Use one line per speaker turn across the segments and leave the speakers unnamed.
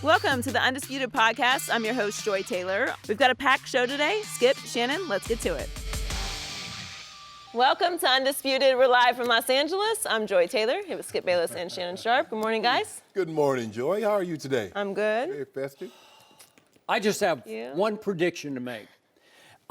Welcome to the Undisputed podcast. I'm your host, Joy Taylor. We've got a packed show today. Skip, Shannon, let's get to it. Welcome to Undisputed. We're live from Los Angeles. I'm Joy Taylor, here with Skip Bayless and Shannon Sharpe. Good morning, guys.
Good morning, Joy. How are you today?
I'm good.
Very festive.
I just have one prediction to make.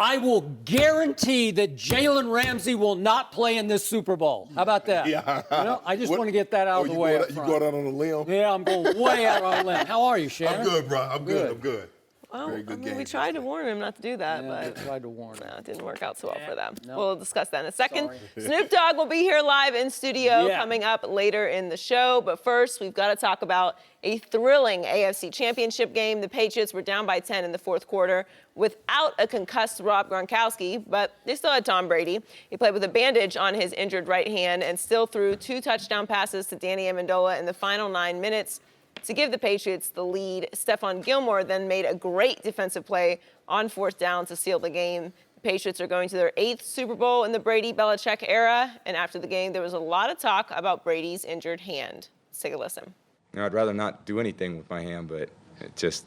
I will guarantee that Jalen Ramsey will not play in this Super Bowl. How about that?
Yeah.
You know, I just want to get that out of the way.
You going out on a limb?
Yeah, I'm going way out on a limb. How are you, Shannon?
I'm good, bro. I'm good.
Well,
Very good game.
we tried to warn him not to do that, but
we tried to warn him.
no, it didn't work out so well for them.
No.
We'll discuss that in a second.
Sorry.
Snoop Dogg will be here live in studio coming up later in the show. But first, we've got to talk about a thrilling AFC Championship game. The Patriots were down by 10 in the fourth quarter without a concussed Rob Gronkowski, but they still had Tom Brady. He played with a bandage on his injured right hand and still threw 2 touchdown passes to Danny Amendola in the final 9 minutes to give the Patriots the lead. Stephon Gilmore then made a great defensive play on 4th down to seal the game. The Patriots are going to their 8th Super Bowl in the Brady-Belichick era, and after the game, there was a lot of talk about Brady's injured hand. Let's take a listen.
You know, I'd rather not do anything with my hand, but it just,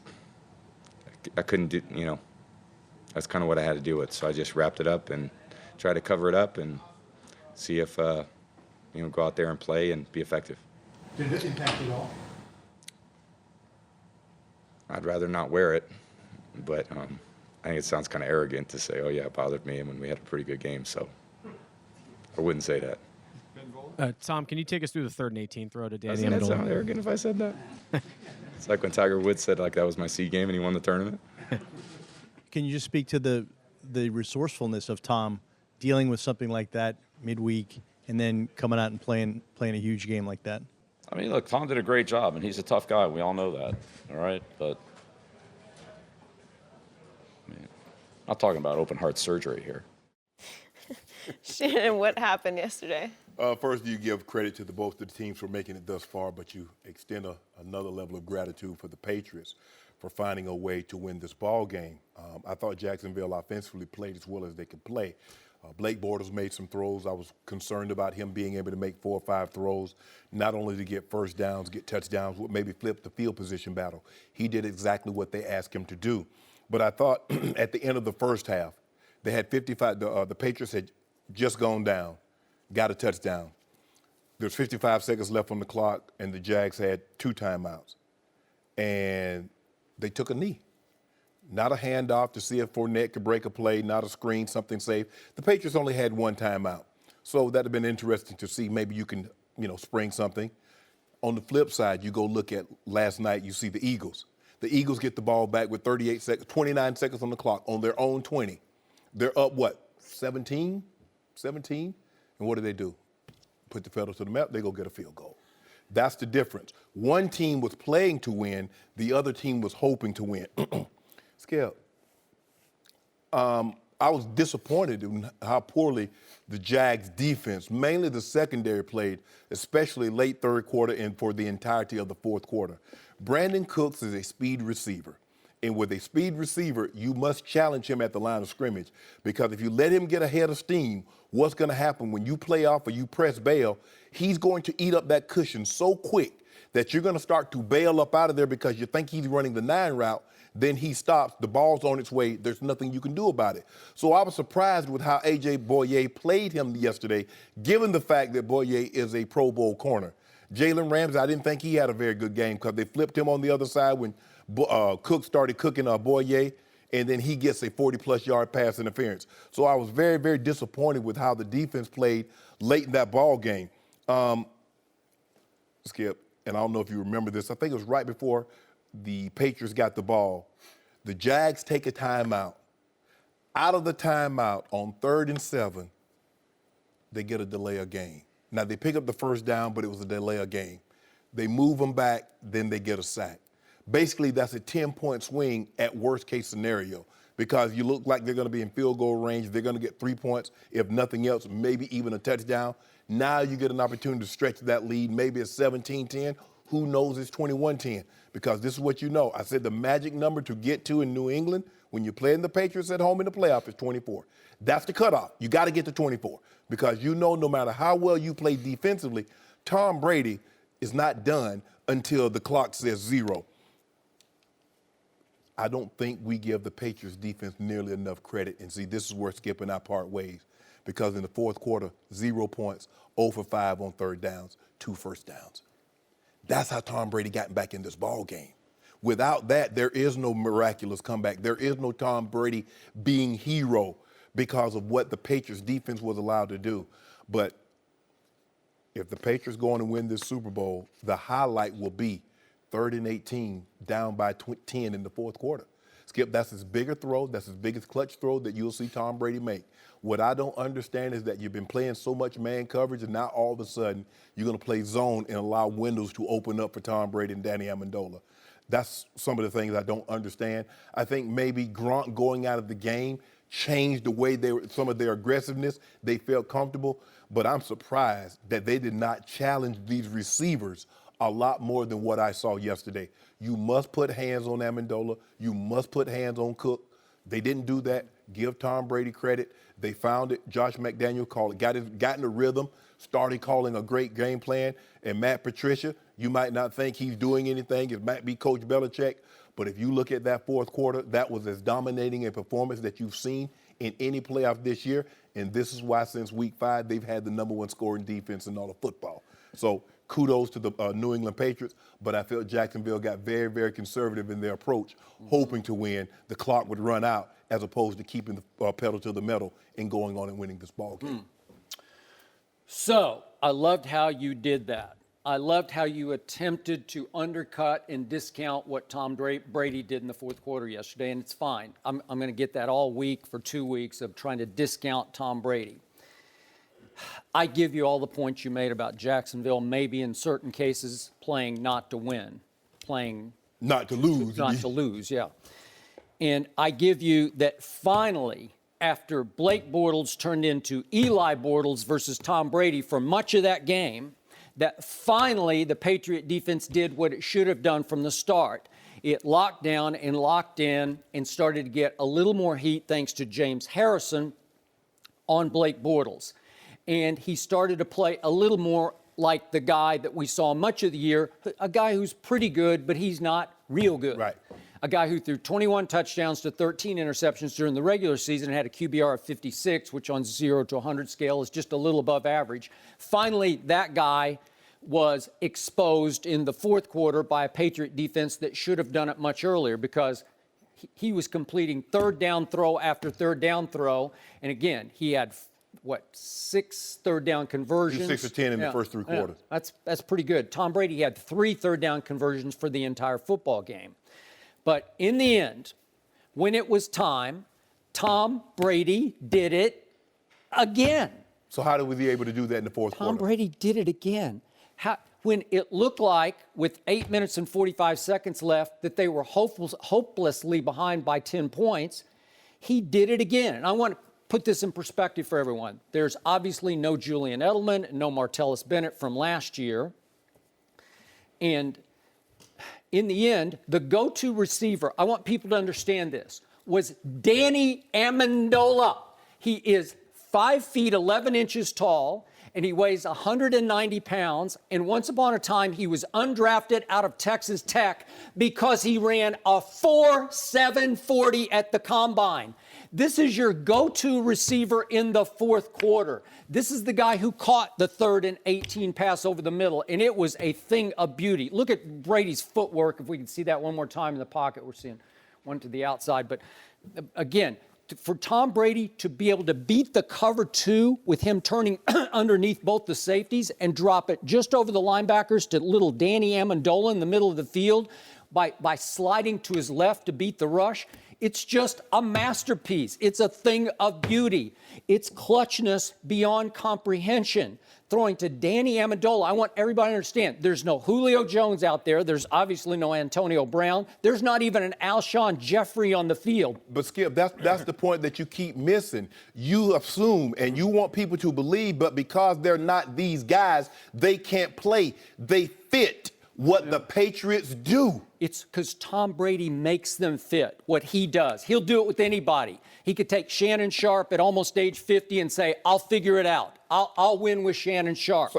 I couldn't do, that's kind of what I had to deal with. So I just wrapped it up and tried to cover it up and see if, go out there and play and be effective.
Did it impact at all?
I'd rather not wear it, but I think it sounds kind of arrogant to say, oh, yeah, it bothered me when we had a pretty good game, so I wouldn't say that.
Tom, can you take us through the 3rd and 18 throw to Danny
Doesn't that
Amendola?
sound arrogant if I said that? It's like when Tiger Woods said that was my seed game and he won the tournament.
Can you just speak to the resourcefulness of Tom dealing with something like that midweek and then coming out and playing a huge game like that?
I mean, look, Tom did a great job, and he's a tough guy. We all know that, all right? But, I'm not talking about open-heart surgery here.
Shannon, what happened yesterday?
First, you give credit to both the teams for making it thus far, but you extend another level of gratitude for the Patriots for finding a way to win this ball game. I thought Jacksonville offensively played as well as they could play. Blake Bortles made some throws. I was concerned about him being able to make 4 or 5 throws, not only to get first downs, get touchdowns, maybe flip the field position battle. He did exactly what they asked him to do. But I thought at the end of the first half, they had 55. The Patriots had just gone down, got a touchdown. There's 55 seconds left on the clock, and the Jags had 2 timeouts. And they took a knee. Not a handoff to see if Fournette could break a play, not a screen, something safe. The Patriots only had 1 timeout. So that would have been interesting to see. Maybe you can, spring something. On the flip side, you go look at last night, you see the Eagles. The Eagles get the ball back with 29 seconds on the clock on their own 20. They're up, 17? 17? And what do? Put the pedal to the metal, they go get a field goal. That's the difference. One team was playing to win, the other team was hoping to win. Skip, I was disappointed in how poorly the Jags defense, mainly the secondary, played, especially late third quarter and for the entirety of the fourth quarter. Brandon Cooks is a speed receiver. And with a speed receiver, you must challenge him at the line of scrimmage, because if you let him get ahead of steam, what's going to happen when you play off or you press bail, he's going to eat up that cushion so quick that you're going to start to bail up out of there because you think he's running the 9 route. Then he stops, the ball's on its way, there's nothing you can do about it. So I was surprised with how A.J. Bouye played him yesterday, given the fact that Bouye is a Pro Bowl corner. Jalen Ramsey, I didn't think he had a very good game because they flipped him on the other side when Cook started cooking Bouye, and then he gets a 40-plus yard pass interference. So I was very, very disappointed with how the defense played late in that ball game. Skip, and I don't know if you remember this, I think it was right before the Patriots got the ball. The Jags take a timeout. Out of the timeout on 3rd and 7, they get a delay of game. Now, they pick up the first down, but it was a delay of game. They move them back, then they get a sack. Basically, that's a 10-point swing at worst-case scenario, because you look like they're going to be in field goal range. They're going to get 3 points, if nothing else, maybe even a touchdown. Now you get an opportunity to stretch that lead. Maybe it's 17-10. Who knows, it's 21-10, because this is what you know. I said the magic number to get to in New England when you're playing the Patriots at home in the playoff is 24. That's the cutoff. You got to get to 24, because you know no matter how well you play defensively, Tom Brady is not done until the clock says 0. I don't think we give the Patriots defense nearly enough credit. And see, this is where Skip and I part ways. Because in the fourth quarter, 0 points, 0 for 5 on third downs, 2 first downs. That's how Tom Brady got back in this ball game. Without that, there is no miraculous comeback. There is no Tom Brady being hero because of what the Patriots defense was allowed to do. But if the Patriots go on and win this Super Bowl, the highlight will be 3rd and 18, down by 10 in the fourth quarter. Skip, that's his bigger throw. That's his biggest clutch throw that you'll see Tom Brady make. What I don't understand is that you've been playing so much man coverage, and now all of a sudden you're going to play zone and allow windows to open up for Tom Brady and Danny Amendola. That's some of the things I don't understand. I think maybe Gronk going out of the game changed the way some of their aggressiveness. They felt comfortable, but I'm surprised that they did not challenge these receivers a lot more than what I saw yesterday. You must put hands on Amendola. You must put hands on Cook. They didn't do that. Give Tom Brady credit. They found it. Josh McDaniel called it, got in the rhythm, started calling a great game plan. And Matt Patricia, you might not think he's doing anything. It might be Coach Belichick. But if you look at that fourth quarter, that was as dominating a performance that you've seen in any playoff this year. And this is why since week 5, they've had the #1 scoring defense in all of football. So kudos to the New England Patriots, but I felt Jacksonville got very, very conservative in their approach, hoping to win. The clock would run out as opposed to keeping the pedal to the metal and going on and winning this ball game.
So I loved how you did that. I loved how you attempted to undercut and discount what Tom Brady did in the fourth quarter yesterday, and it's fine. I'm going to get that all week for 2 weeks of trying to discount Tom Brady. I give you all the points you made about Jacksonville, maybe in certain cases playing not to win, playing
not to lose.
Not to lose, yeah. And I give you that finally, after Blake Bortles turned into Eli Bortles versus Tom Brady for much of that game, that finally the Patriot defense did what it should have done from the start. It locked down and locked in and started to get a little more heat thanks to James Harrison on Blake Bortles. And he started to play a little more like the guy that we saw much of the year, a guy who's pretty good, but he's not real good.
Right.
A guy who threw 21 touchdowns to 13 interceptions during the regular season and had a QBR of 56, which on 0 to 100 scale is just a little above average. Finally, that guy was exposed in the fourth quarter by a Patriot defense that should have done it much earlier because he was completing third down throw after third down throw. And again, he had 6 third down conversions.
6 or 10 in the first 3 quarters.
That's pretty good. Tom Brady had 3 third down conversions for the entire football game. But in the end, when it was time, Tom Brady did it again.
So how was he able to do that in the fourth quarter?
Tom Brady did it again. When it looked like, with 8 minutes and 45 seconds left, that they were hopelessly behind by 10 points, he did it again. And I want to put this in perspective for everyone. There's obviously no Julian Edelman, no Martellus Bennett from last year. And in the end, the go-to receiver, I want people to understand this, was Danny Amendola. He is 5 feet 11 inches tall, and he weighs 190 pounds. And once upon a time, he was undrafted out of Texas Tech because he ran a 4.740 at the combine. This is your go-to receiver in the fourth quarter. This is the guy who caught the 3rd and 18 pass over the middle, and it was a thing of beauty. Look at Brady's footwork. If we can see that one more time in the pocket, we're seeing one to the outside. But again, for Tom Brady to be able to beat the cover 2 with him turning underneath both the safeties and drop it just over the linebackers to little Danny Amendola in the middle of the field by sliding to his left to beat the rush, it's just a masterpiece. It's a thing of beauty. It's clutchness beyond comprehension. Throwing to Danny Amendola, I want everybody to understand, there's no Julio Jones out there. There's obviously no Antonio Brown. There's not even an Alshon Jeffrey on the field.
But Skip, that's the point that you keep missing. You assume and you want people to believe, but because they're not these guys, they can't play. They fit what the Patriots do.
It's because Tom Brady makes them fit what he does. He'll do it with anybody. He could take Shannon Sharpe at almost age 50 and say, I'll figure it out. I'll win with Shannon Sharpe.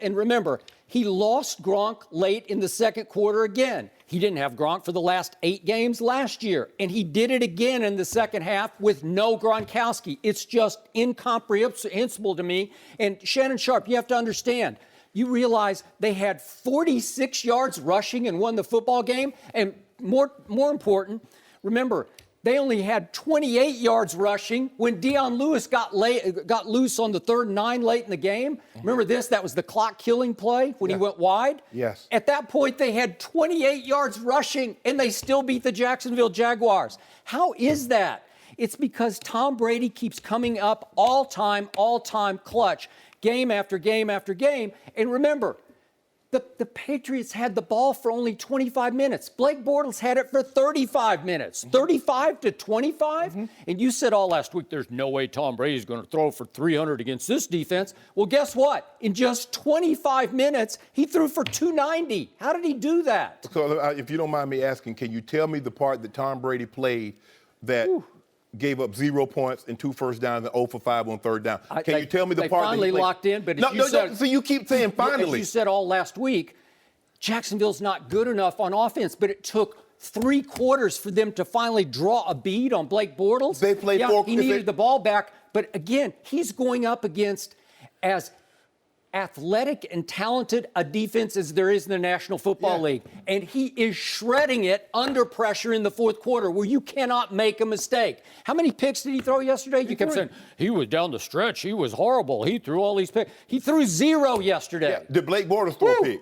And remember, he lost Gronk late in the second quarter again. He didn't have Gronk for the last 8 games last year. And he did it again in the second half with no Gronkowski. It's just incomprehensible to me. And Shannon Sharpe, you have to understand, you realize they had 46 yards rushing and won the football game. And more important, remember, they only had 28 yards rushing when Deion Lewis got loose on the 3rd and 9 late in the game. Remember this? That was the clock-killing play when he went wide?
Yes.
At that point, they had 28 yards rushing, and they still beat the Jacksonville Jaguars. How is that? It's because Tom Brady keeps coming up all-time clutch, game after game after game. And remember, the Patriots had the ball for only 25 minutes. Blake Bortles had it for 35 minutes, 35 to 25. And you said all last week, there's no way Tom Brady's going to throw for 300 against this defense. Well, guess what? In just 25 minutes, he threw for 290. How did he do that?
So if you don't mind me asking, can you tell me the part that Tom Brady played that gave up 0 points and 2 first downs and 0 for 5 on 3rd down? Can you tell me the part
finally
that he
locked in? But
so you keep saying finally.
As you said all last week, Jacksonville's not good enough on offense, but it took 3 quarters for them to finally draw a bead on Blake Bortles.
They played 4.
He needed the ball back, but again, he's going up against as athletic and talented a defense as there is in the National Football League. And he is shredding it under pressure in the 4th quarter where you cannot make a mistake. How many picks did he throw yesterday? You kept saying, he was down the stretch. He was horrible. He threw all these picks. He threw 0 yesterday.
Yeah. Did Blake Bortles throw a pick?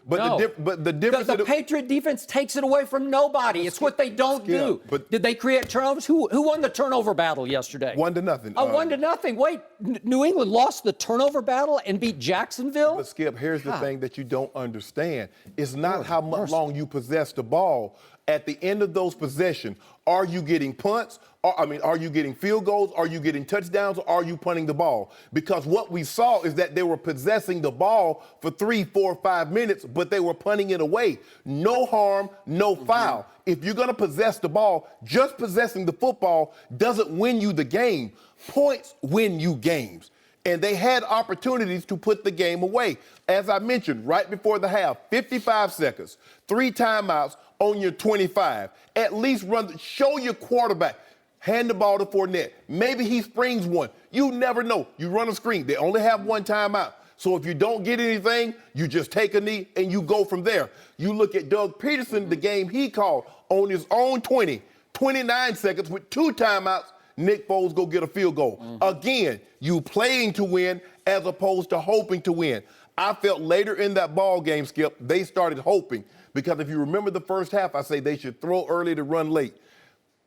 But
no.
the difference...
The Patriot defense takes it away from nobody. It's what they don't do.
But
did they create turnovers? Who won the turnover battle yesterday?
1-0.
1-0. Wait, New England lost the turnover battle and beat Jacksonville?
But Skip, here's the thing that you don't understand. It's not how much long you possess the ball. At the end of those possessions, are you getting punts? Are you getting field goals? Are you getting touchdowns? Or are you punting the ball? Because what we saw is that they were possessing the ball for 3, 4, 5 minutes, but they were punting it away. No harm, no foul. If you're going to possess the ball, just possessing the football doesn't win you the game. Points win you games. And they had opportunities to put the game away. As I mentioned, right before the half, 55 seconds, 3 timeouts on your 25. At least show your quarterback. Hand the ball to Fournette. Maybe he springs one. You never know. You run a screen. They only have 1 timeout. So if you don't get anything, you just take a knee and you go from there. You look at Doug Peterson, the game he called on his own 29 seconds with 2 timeouts. Nick Foles go get a field goal. Again, you playing to win as opposed to hoping to win. I felt later in that ball game, Skip, they started hoping because if you remember the first half, I say they should throw early to run late.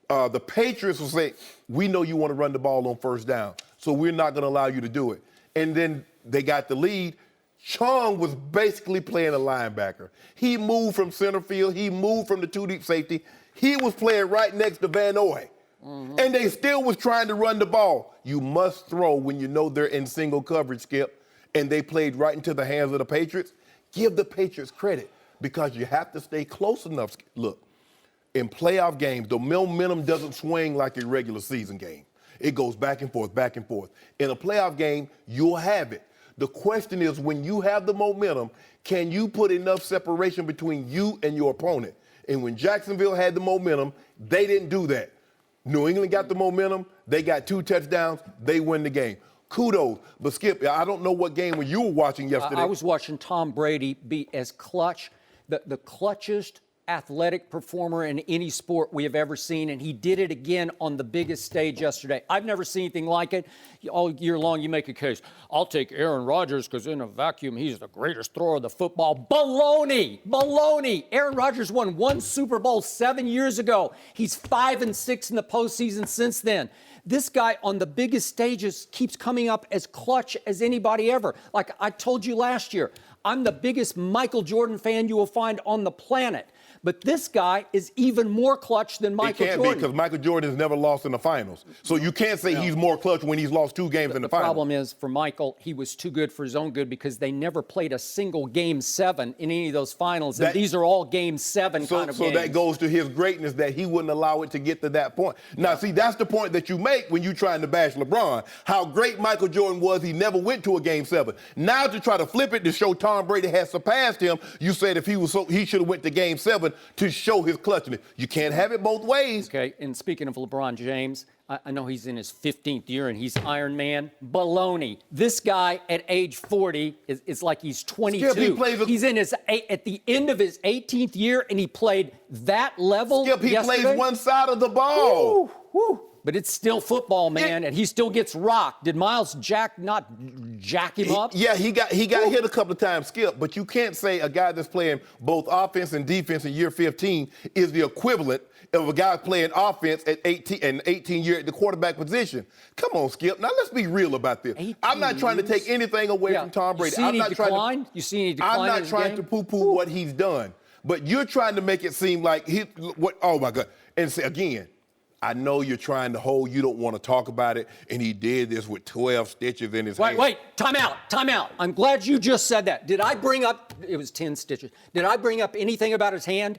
The Patriots will say, we know you want to run the ball on 1st down, so we're not going to allow you to do it. And then they got the lead. Chung was basically playing a linebacker. He moved from center field. He moved from the 2-deep safety. He was playing right next to Van Noy. And they still was trying to run the ball. You must throw when you know they're in single coverage, Skip. And they played right into the hands of the Patriots. Give the Patriots credit because you have to stay close enough. Look, in playoff games, the momentum doesn't swing like a regular season game. It goes back and forth, back and forth. In a playoff game, you'll have it. The question is, when you have the momentum, can you put enough separation between you and your opponent? And when Jacksonville had the momentum, they didn't do that. New England got the momentum. They got 2 touchdowns. They win the game. Kudos. But, Skip, I don't know what game you were watching yesterday.
I was watching Tom Brady be as clutch, the clutchest athletic performer in any sport we have ever seen, and he did it again on the biggest stage yesterday. I've never seen anything like it. All year long, you make a case. I'll take Aaron Rodgers because in a vacuum, he's the greatest thrower of the football. Baloney! Baloney! Aaron Rodgers won 1 Super Bowl 7 years ago. He's 5-6 in the postseason since then. This guy on the biggest stages keeps coming up as clutch as anybody ever. Like I told you last year, I'm the biggest Michael Jordan fan you will find on the planet. But this guy is even more clutch than Michael
It can't
Jordan.
be because Michael Jordan has never lost in the finals. So you can't say he's more clutch when he's lost 2 games in the finals.
The problem is, for Michael, he was too good for his own good because they never played a single Game 7 in any of those finals. And these are all Game 7 kind of games.
So that goes to his greatness that he wouldn't allow it to get to that point. Now, see, that's the point that you make when you're trying to bash LeBron. How great Michael Jordan was, he never went to a Game 7. Now to try to flip it to show Tom Brady has surpassed him, you said if he should have went to Game 7 to show his clutchness. You can't have it both ways.
Okay, and speaking of LeBron James, I know he's in his 15th year and he's Iron Man. Baloney. This guy at age 40 is like he's 22.
Skip,
he's at the end of his 18th year and he played that level
Skip,
yesterday.
plays one side of the ball.
Woo, woo. But it's still football, man, and he still gets rocked. Did Miles Jack not jack him up?
Yeah, he got hit a couple of times, Skip, but you can't say a guy that's playing both offense and defense in year 15 is the equivalent of a guy playing offense at 18 year at the quarterback position. Come on, Skip. Now let's be real about this. I'm not trying to take anything away from Tom Brady.
You see any decline?
I'm not trying to poo-poo what he's done, but you're trying to make it seem like oh my God. And say again, I know you're trying to hold, you don't want to talk about it, and he did this with 12 stitches in his hand.
Wait, time out. I'm glad you just said that. Did I bring up, it was 10 stitches. Did I bring up anything about his hand?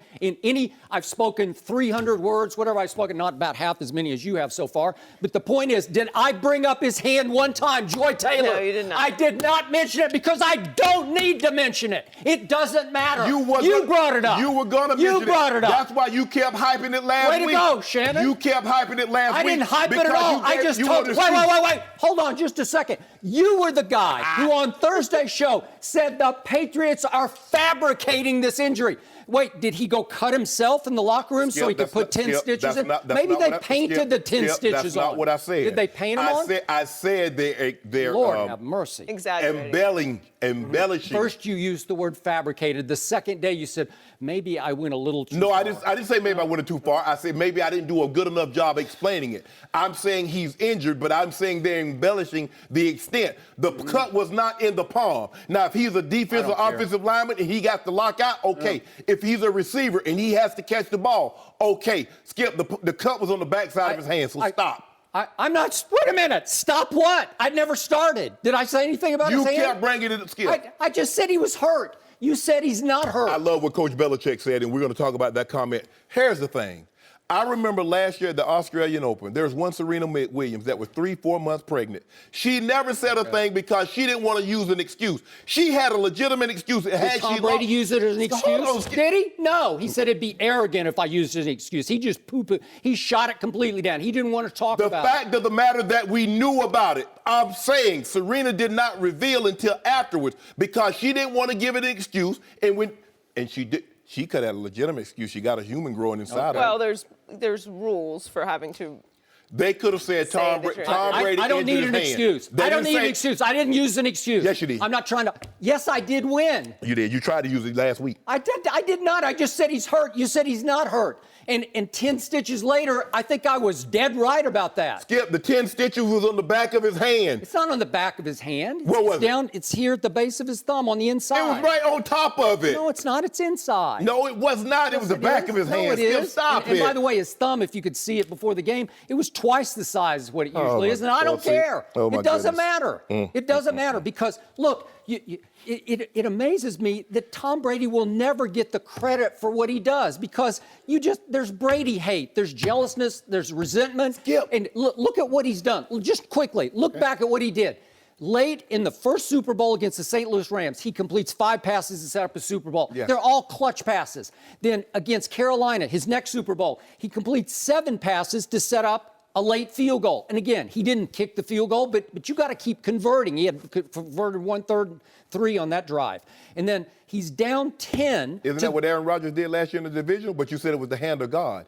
I've spoken 300 words, whatever I've spoken, not about half as many as you have so far. But the point is, did I bring up his hand one time, Joy Taylor?
No, you did not.
I did not mention it because I don't need to mention it. It doesn't matter. You brought it up.
You were going to mention it.
You brought it up.
That's why you kept hyping it last week.
Way to go, Shannon.
You kept hyping it last week.
I didn't hype it at all. I just told you. Wait. Hold on just a second. You were the guy who on Thursday's show said the Patriots are fabricating this injury. Wait, did he go cut himself in the locker room so he could put 10 stitches in? Maybe they painted the 10 stitches on.
That's not what I said.
Did they paint them on?
I said they're
Lord have mercy.
Exaggerating.
Embellishing.
First you used the word fabricated. The second day you said, maybe I went a little too far.
No, I didn't say maybe I went too far. I said maybe I didn't do a good enough job explaining it. I'm saying he's injured, but I'm saying they're embellishing the extent. The cut was not in the palm. Now, if he's a defensive offensive lineman and he got to lock out, okay. If he's a receiver and he has to catch the ball, okay. Skip, the cut was on the backside of his hand, so stop.
I'm not. Wait a minute. Stop what? I never started. Did I say anything about his hand?
You kept bringing it, Skip.
I just said he was hurt. You said he's not hurt.
I love what Coach Belichick said, and we're going to talk about that comment. Here's the thing. I remember last year at the Australian Open, there was one Serena Williams that was 3-4 months pregnant. She never said a thing because she didn't want to use an excuse. She had a legitimate excuse.
Did Tom Brady use it as an excuse? Did he? No. He said it'd be arrogant if I used it as an excuse. He just poo-pooed. He shot it completely down. He didn't want to talk about it.
The fact of the matter that we knew about it, I'm saying Serena did not reveal until afterwards because she didn't want to give it an excuse, and she did. She could have a legitimate excuse. She got a human growing inside her.
Well, there's rules for having to.
They could have said Tom Brady.
I don't need an excuse. I don't need an excuse. I didn't use an excuse.
Yes, you did.
I'm not trying to. Yes, I did win.
You did. You tried to use it last week.
I did not. I just said he's hurt. You said he's not hurt. And 10 stitches later, I think I was dead right about that.
Skip, the 10 stitches was on the back of his hand.
It's not on the back of his hand.
Where was it?
It's here at the base of his thumb on the inside.
It was right on top of it.
No, it's not. It's inside.
No, it was not. It was the back of his hand.
No, it is.
Skip, stop it.
And by the way, his thumb, if you could see it before the game, it was twice the size of what it usually is. And I don't care. It doesn't matter. It doesn't matter because, look, it amazes me that Tom Brady will never get the credit for what he does because there's Brady hate, there's jealousness, there's resentment.
Skip.
And look at what he's done. Just quickly, look back at what he did. Late in the first Super Bowl against the St. Louis Rams, he completes 5 passes to set up a Super Bowl.
Yeah.
They're all clutch passes. Then against Carolina, his next Super Bowl, he completes 7 passes to set up a late field goal. And again, he didn't kick the field goal, but you got to keep converting. He had converted 1/3, 3 on that drive. And then he's down 10.
Isn't that what Aaron Rodgers did last year in the division? But you said it was the hand of God.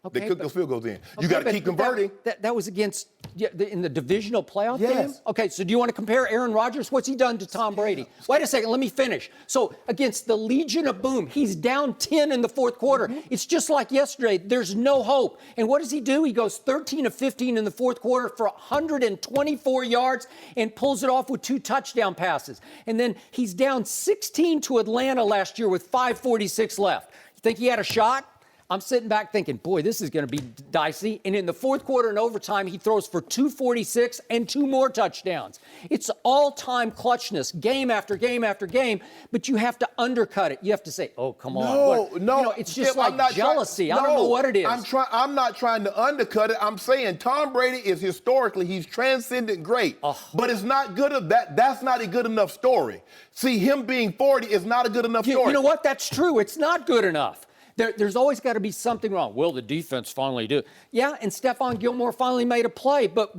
Okay,
they cooked those field goals in. You got to keep converting.
That was against in the divisional playoff
Yes.
game? Okay, so do you want to compare Aaron Rodgers? What's he done to Tom Brady? Wait a second, let me finish. So against the Legion of Boom, he's down 10 in the fourth quarter. It's just like yesterday. There's no hope. And what does he do? He goes 13 of 15 in the fourth quarter for 124 yards and pulls it off with 2 touchdown passes. And then he's down 16 to Atlanta last year with 5:46 left. You think he had a shot? I'm sitting back thinking, boy, this is going to be dicey. And in the fourth quarter and overtime, he throws for 246 and 2 more touchdowns. It's all-time clutchness, game after game after game, but you have to undercut it. You have to say, oh, come on.
No,
What?
no.
You know, it's just
Skip,
like jealousy. I don't know what it is.
I'm not trying to undercut it. I'm saying Tom Brady is historically, he's transcendent great, but it's not good of that. That's not a good enough story. See, him being 40 is not a good enough story.
You know what? That's true. It's not good enough. There's always got to be something wrong. Well, the defense finally did. Yeah, and Stephon Gilmore finally made a play. But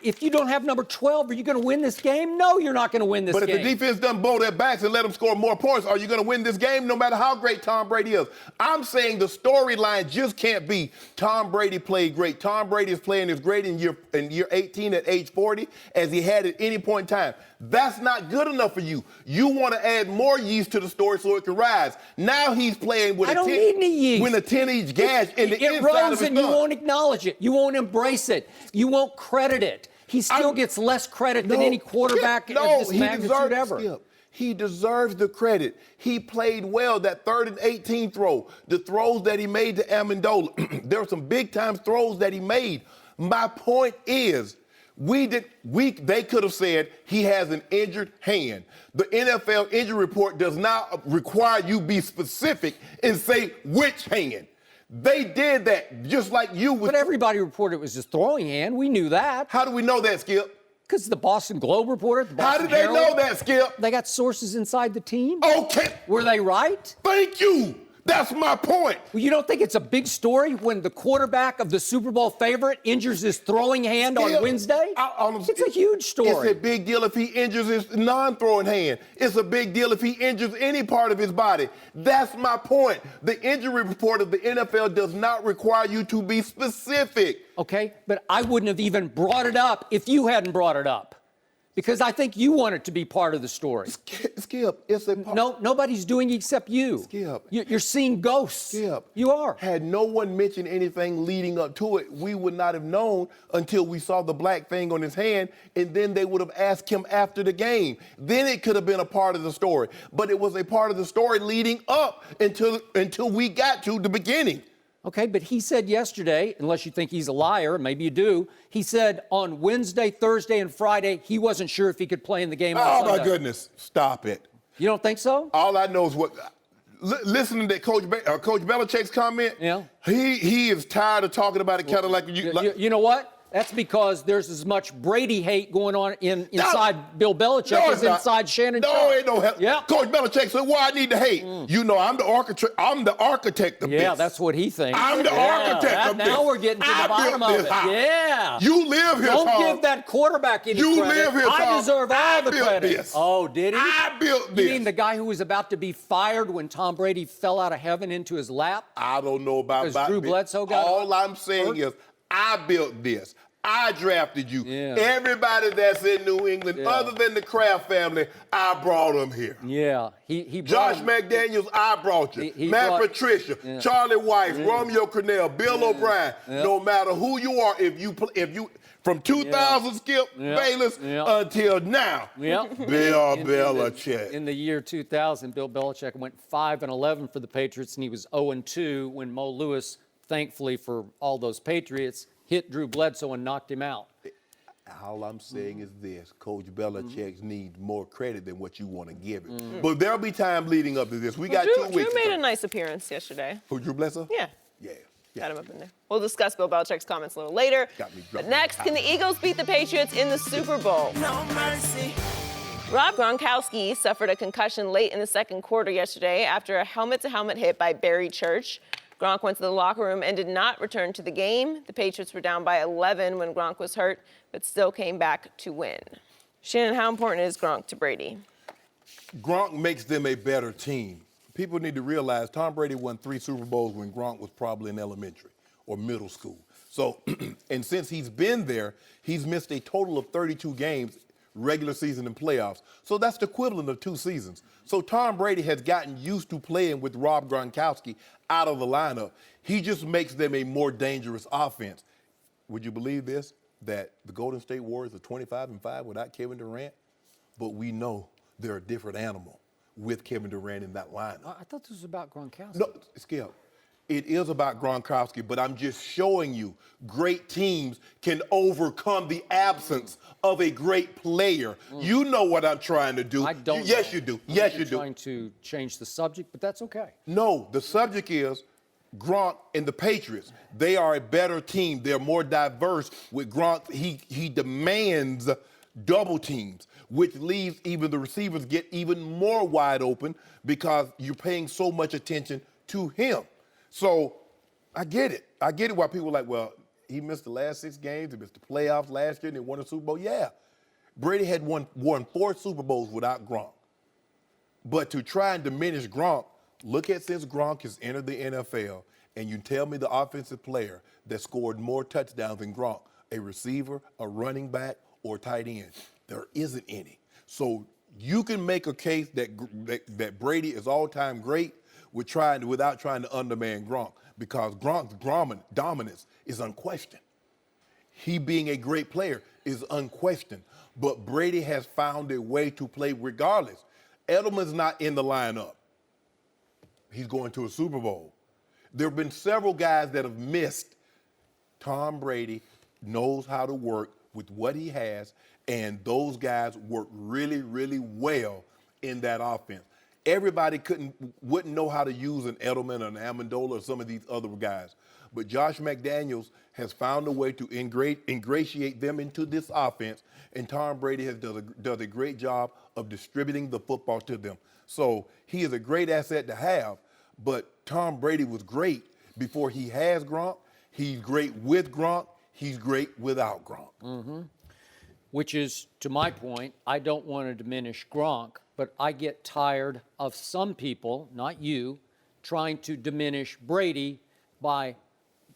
if you don't have number 12, are you going to win this game? No, you're not going to win this game.
But if the defense doesn't blow their backs and let them score more points, are you going to win this game no matter how great Tom Brady is? I'm saying the storyline just can't be Tom Brady played great. Tom Brady is playing as great in year 18 at age 40 as he had at any point in time. That's not good enough for you. You want to add more yeast to the story so it can rise. Now he's playing with a 10-inch gash in the inside of his thumb.
It rose and you won't acknowledge it. You won't embrace it. You won't credit it. He still gets less credit than any quarterback of this magnitude ever.
He deserves the credit. He played well that 3rd and 18 throw, the throws that he made to Amendola. There were some big-time throws that he made. My point is, they could have said he has an injured hand. The NFL injury report does not require you be specific and say which hand. They did that just like you would.
But everybody reported it was his throwing hand. We knew that.
How do we know that, Skip?
Because the Boston Globe reported. The Boston
How did they know that, Skip?
They got sources inside the team.
Okay.
Were they right?
Thank you. That's my point.
Well, you don't think it's a big story when the quarterback of the Super Bowl favorite injures his throwing hand on Wednesday? It's a huge story.
It's a big deal if he injures his non-throwing hand. It's a big deal if he injures any part of his body. That's my point. The injury report of the NFL does not require you to be specific.
Okay, but I wouldn't have even brought it up if you hadn't brought it up. Because I think you want it to be part of the story.
Skip, it's a part.
No, nobody's doing it except you.
Skip.
You're seeing ghosts.
Skip.
You are.
Had no one mentioned anything leading up to it, we would not have known until we saw the black thing on his hand, and then they would have asked him after the game. Then it could have been a part of the story. But it was a part of the story leading up until we got to the beginning.
Okay, but he said yesterday, unless you think he's a liar, maybe you do, he said on Wednesday, Thursday, and Friday, he wasn't sure if he could play in the game on Sunday.
Oh, my goodness. Stop it.
You don't think so?
All I know is what... Listening to Coach Belichick's comment, he is tired of talking about it kind of like...
You know what? That's because there's as much Brady hate going on inside Bill Belichick as inside Shannon Sharpe.
No, ain't no hell.
Yeah.
Coach Belichick said, "Why I need to hate?" You know, I'm the architect of this.
Yeah, that's what he thinks.
I'm the architect of this.
Now we're getting to the bottom of it. Yeah.
You live here, Tom.
Don't give that quarterback any credit.
You live here, Tom.
I deserve all the credit.
This.
Oh, did he?
I built this.
You mean the guy who was about to be fired when Tom Brady fell out of heaven into his lap?
I don't know about
Because Drew Bledsoe got
All I'm saying is I built this. I drafted you. Yeah. Everybody that's in New England, other than the Kraft family, I brought them here.
Yeah. He
Josh McDaniels, I brought you. Matt Patricia, Charlie Weiss, Romeo Crennel, Bill O'Brien. No matter who you are, if you from 2000 Skip Bayless until now, Bill Belichick.
In the year 2000, Bill Belichick went 5-11 for the Patriots, and he was 0-2 when Mo Lewis, thankfully for all those Patriots, hit Drew Bledsoe and knocked him out.
All I'm saying is this: Coach Belichick needs more credit than what you want to give him. But there'll be time leading up to this. We got 2 weeks.
Drew made a nice appearance yesterday.
Who, Drew Bledsoe?
Yeah.
Yeah.
Got him up in there. We'll discuss Bill Belichick's comments a little later. But next, can the Eagles beat the Patriots in the Super Bowl? No mercy. Rob Gronkowski suffered a concussion late in the second quarter yesterday after a helmet-to-helmet hit by Barry Church. Gronk went to the locker room and did not return to the game. The Patriots were down by 11 when Gronk was hurt, but still came back to win. Shannon, how important is Gronk to Brady?
Gronk makes them a better team. People need to realize Tom Brady won 3 Super Bowls when Gronk was probably in elementary or middle school. So, and since he's been there, he's missed a total of 32 games, regular season and playoffs. So that's the equivalent of 2 seasons. So Tom Brady has gotten used to playing with Rob Gronkowski out of the lineup. He just makes them a more dangerous offense. Would you believe this? That the Golden State Warriors are 25-5 without Kevin Durant? But we know they're a different animal. with Kevin Durant in that lineup.
I thought this was about Gronkowski.
No, Skip, it is about Gronkowski, but I'm just showing you great teams can overcome the absence of a great player. You know what I'm trying to do.
I don't.
Yes,
know.
you do. Yes, you
You're
do.
trying to change the subject, but that's okay.
No, the subject is Gronk and the Patriots. They are a better team. They're more diverse. With Gronk, he demands double teams, which leaves even the receivers get even more wide open because you're paying so much attention to him. So I get it. I get it why people are like, well, he missed the last 6 games. He missed the playoffs last year and they won a Super Bowl. Yeah. Brady had won 4 Super Bowls without Gronk. But to try and diminish Gronk, look at since Gronk has entered the NFL, and you tell me the offensive player that scored more touchdowns than Gronk, a receiver, a running back, or tight end. There isn't any. So you can make a case that Brady is all-time great without trying to undermine Gronk, because Gronk's dominance is unquestioned. He being a great player is unquestioned. But Brady has found a way to play regardless. Edelman's not in the lineup. He's going to a Super Bowl. There have been several guys that have missed. Tom Brady knows how to work with what he has, and those guys work really, really well in that offense. Everybody wouldn't know how to use an Edelman or an Amendola or some of these other guys. But Josh McDaniels has found a way to ingratiate them into this offense, and Tom Brady does a great job of distributing the football to them. So he is a great asset to have, but Tom Brady was great before he has Gronk. He's great with Gronk. He's great without Gronk.
Mm-hmm. Which is, to my point, I don't want to diminish Gronk, but I get tired of some people, not you, trying to diminish Brady by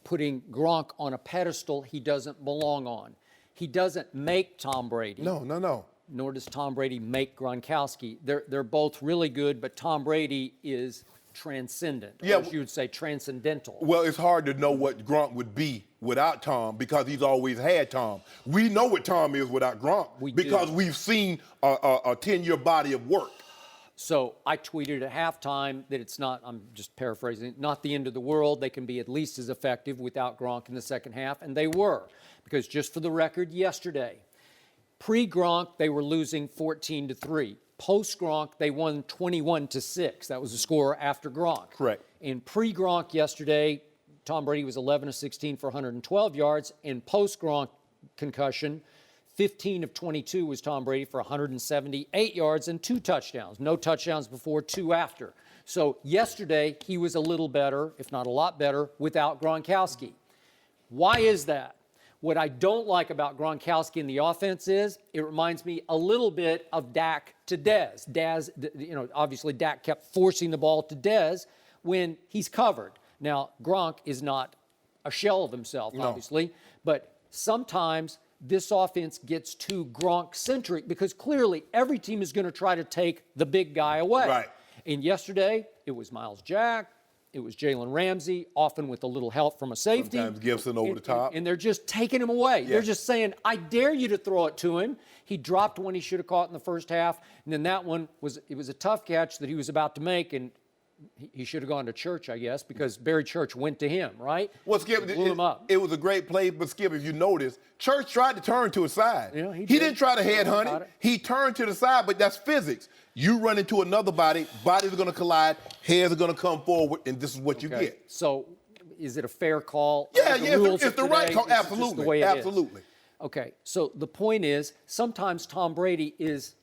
putting Gronk on a pedestal he doesn't belong on. He doesn't make Tom Brady.
No.
Nor does Tom Brady make Gronkowski. They're both really good, but Tom Brady is transcendent.
Yeah,
or as you would say, transcendental.
Well, it's hard to know what Gronk would be without Tom because he's always had Tom. We know what Tom is without Gronk because we've seen a 10-year body of work.
So I tweeted at halftime that it's not, I'm just paraphrasing, not the end of the world. They can be at least as effective without Gronk in the second half, and they were. Because just for the record, yesterday, pre-Gronk, they were losing 14-3. Post-Gronk, they won 21-6. That was the score after Gronk.
Correct.
In pre-Gronk yesterday, Tom Brady was 11 of 16 for 112 yards. In post-Gronk concussion, 15 of 22 was Tom Brady for 178 yards and 2 touchdowns. No touchdowns before, 2 after. So yesterday, he was a little better, if not a lot better, without Gronkowski. Why is that? What I don't like about Gronkowski in the offense is it reminds me a little bit of Dak to Dez. Obviously Dak kept forcing the ball to Dez when he's covered. Now, Gronk is not a shell of himself, obviously, but sometimes this offense gets too Gronk-centric because clearly every team is going to try to take the big guy away.
Right.
And yesterday, it was Miles Jack. It was Jalen Ramsey, often with a little help from a safety.
Sometimes Gibson over the top.
And they're just taking him away.
Yeah.
They're just saying, I dare you to throw it to him. He dropped one he should have caught in the first half. And then that one was a tough catch that he was about to make. And he should have gone to Church, I guess, because Barry Church went to him, right?
Well, Skip,
blew him up.
It was a great play, but Skip, if you notice, Church tried to turn to his side.
Yeah, he
didn't try to headhunt him. He turned to the side, but that's physics. You run into another body, bodies are going to collide, heads are going to come forward, and this is what you get.
So is it a fair call?
Yeah, it's the right call. Absolutely.
The way it
Absolutely.
Is. Okay, so the point is, sometimes Tom Brady is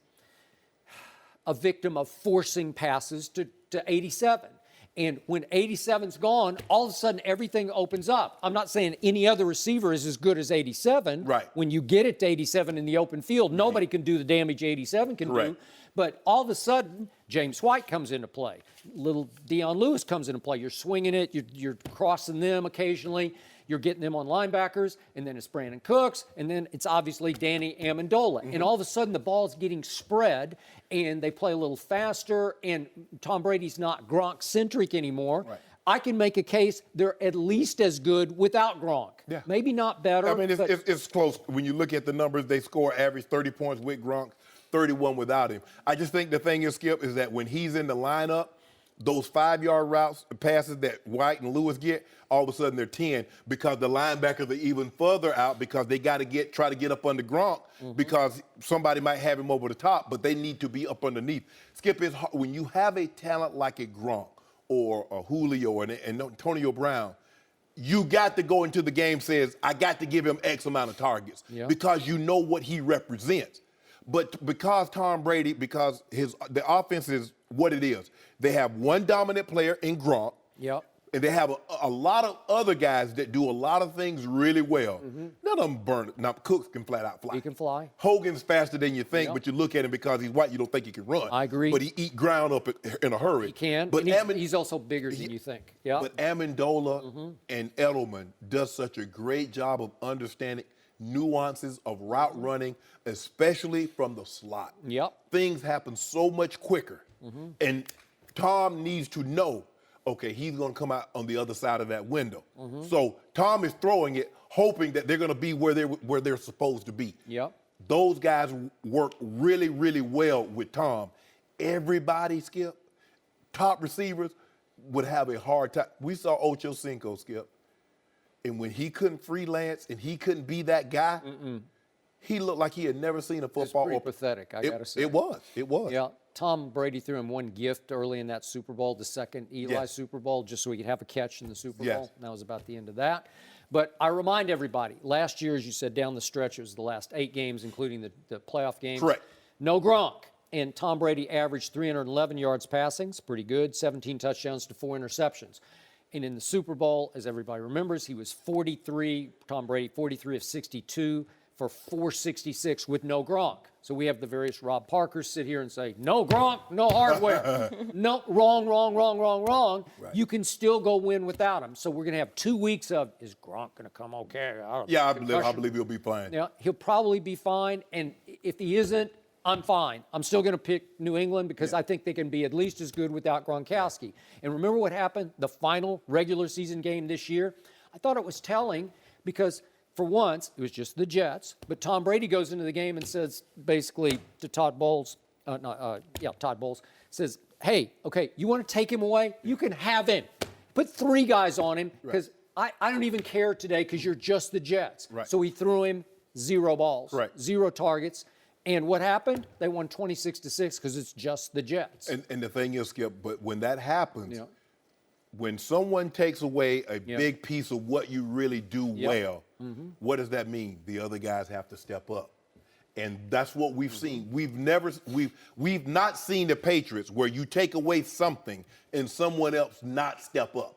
a victim of forcing passes to 87. And when 87's gone, all of a sudden everything opens up. I'm not saying any other receiver is as good as 87.
Right.
When you get it to 87 in the open field, nobody can do the damage 87 can do. But all of a sudden, James White comes into play. Little Deion Lewis comes into play. You're swinging it. You're crossing them occasionally. You're getting them on linebackers. And then it's Brandon Cooks. And then it's obviously Danny Amendola. And all of a sudden, the ball's getting spread. And they play a little faster. And Tom Brady's not Gronk-centric anymore.
Right.
I can make a case they're at least as good without Gronk.
Yeah.
Maybe not better.
I mean, it's close. When you look at the numbers, they score average 30 points with Gronk, 31 without him. I just think the thing is, Skip, is that when he's in the lineup, those 5-yard routes, passes that White and Lewis get, all of a sudden they're 10 because the linebackers are even further out because they got to try to get up under Gronk because somebody might have him over the top, but they need to be up underneath. Skip, is when you have a talent like a Gronk or a Julio or an Antonio Brown, you got to go into the game says, I got to give him X amount of targets because you know what he represents. But because Tom Brady, because the offense is what it is, they have one dominant player in Gronk, and they have a lot of other guys that do a lot of things really well. None of them burn it. Now, Cooks can flat out fly.
He can fly.
Hogan's faster than you think, but you look at him because he's white, you don't think he can run.
I agree.
But he eat ground up in a hurry.
He can,
but
he's also bigger than you think. Yeah.
But Amendola and Edelman does such a great job of understanding nuances of route running, especially from the slot. Things happen so much quicker. And Tom needs to know, okay, he's going to come out on the other side of that window. So Tom is throwing it, hoping that they're going to be where they're supposed to be. Those guys work really, really well with Tom. Everybody, Skip, top receivers would have a hard time. We saw Ocho Cinco, Skip, and when he couldn't freelance and he couldn't be that guy, he looked like he had never seen a football.
It's pretty pathetic, I got to say.
It was.
Yeah. Tom Brady threw him one gift early in that Super Bowl, the second Eli Super Bowl, just so he could have a catch in the Super Bowl. And that was about the end of that. But I remind everybody, last year, as you said, down the stretch, it was the last 8 games, including the playoff games.
Correct.
No Gronk. And Tom Brady averaged 311 yards passing. It's pretty good. 17 touchdowns to 4 interceptions. And in the Super Bowl, as everybody remembers, he was 43 of 62 for 466 with no Gronk. So we have the various Rob Parkers sit here and say, no Gronk, no hardware. No, wrong. Right. You can still go win without him. So we're going to have 2 weeks of, is Gronk going to come okay?
I believe he'll be fine.
Yeah, he'll probably be fine. And if he isn't, I'm fine. I'm still going to pick New England because I think they can be at least as good without Gronkowski. And remember what happened the final regular season game this year? I thought it was telling because for once, it was just the Jets, but Tom Brady goes into the game and says basically to Todd Bowles, Todd Bowles says, hey, okay, you want to take him away? You can have him. Put 3 guys on him because I don't even care today because you're just the Jets.
Right.
So he threw him 0 balls,
Right.
0 targets. And what happened? They won 26-6 because it's just the Jets.
And the thing is, Skip, but when that happens, when someone takes away a big piece of what you really do well, what does that mean? The other guys have to step up. And that's what we've seen. We've not seen the Patriots where you take away something and someone else not step up.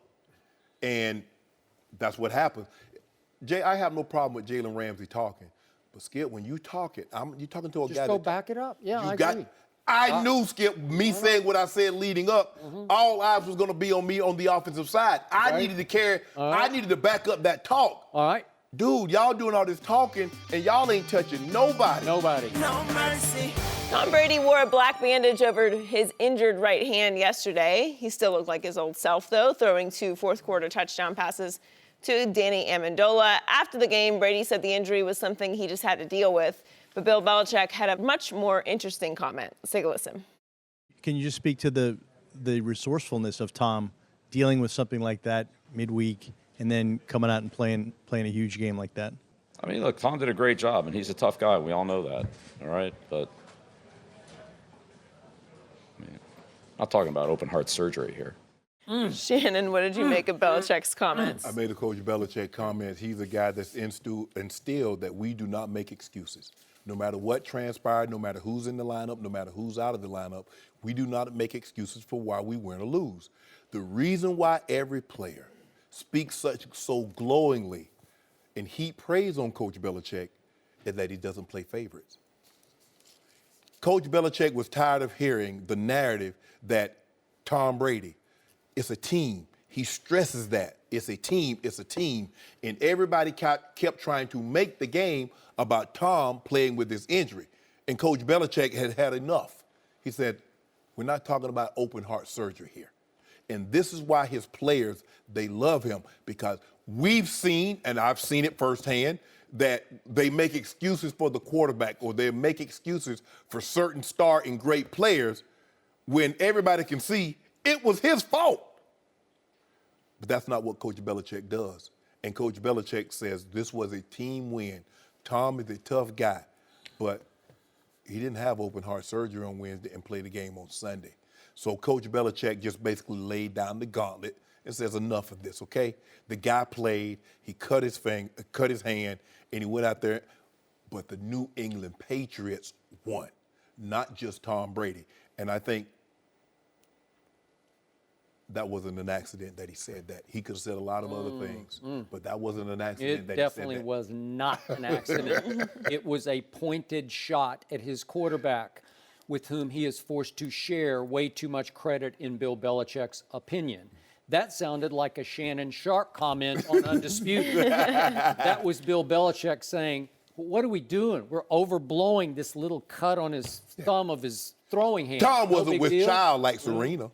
And that's what happens. Jay, I have no problem with Jalen Ramsey talking. But Skip, when you talk it, you're talking to a guy.
Just go back it up. Yeah, I agree.
I knew, Skip, saying what I said leading up, all eyes was going to be on me on the offensive side. I needed to carry, I needed to back up that talk.
All right.
Dude, y'all doing all this talking, and y'all ain't touching nobody.
No mercy. Tom Brady wore a black bandage over his injured right hand yesterday. He still looked like his old self, though, throwing 2 fourth-quarter touchdown passes to Danny Amendola. After the game, Brady said the injury was something he just had to deal with. But Bill Belichick had a much more interesting comment. Let's take a listen.
Can you just speak to the resourcefulness of Tom dealing with something like that midweek and then coming out and playing a huge game like that?
I mean, look, Tom did a great job, and he's a tough guy. We all know that, all right? But, I mean, I'm not talking about open heart surgery here.
Shannon, what did you make of Belichick's comments?
I made a Coach Belichick comment. He's a guy that's instilled that we do not make excuses. No matter what transpired, no matter who's in the lineup, no matter who's out of the lineup, we do not make excuses for why we win or lose. The reason why every player speaks so glowingly and heap praise on Coach Belichick is that he doesn't play favorites. Coach Belichick was tired of hearing the narrative that Tom Brady, it's a team. He stresses that. It's a team. And everybody kept trying to make the game about Tom playing with his injury. And Coach Belichick had had enough. He said, we're not talking about open heart surgery here. And this is why his players, they love him, because we've seen, and I've seen it firsthand, that they make excuses for the quarterback or they make excuses for certain star and great players when everybody can see it was his fault. But that's not what Coach Belichick does. And Coach Belichick says this was a team win. Tom is a tough guy, but he didn't have open heart surgery on Wednesday and play the game on Sunday. So Coach Belichick just basically laid down the gauntlet and says enough of this, okay? The guy played, he cut his hand, and he went out there. But the New England Patriots won, not just Tom Brady. And I think that wasn't an accident that he said that. He could have said a lot of other things, but that wasn't an accident that he said that.
It definitely was not an accident. It was a pointed shot at his quarterback, with whom he is forced to share way too much credit in Bill Belichick's opinion. That sounded like a Shannon Sharpe comment on Undisputed. That was Bill Belichick saying, what are we doing? We're overblowing this little cut on his thumb of his throwing hand.
Tom
No
wasn't
big
with
deal.
child like Serena.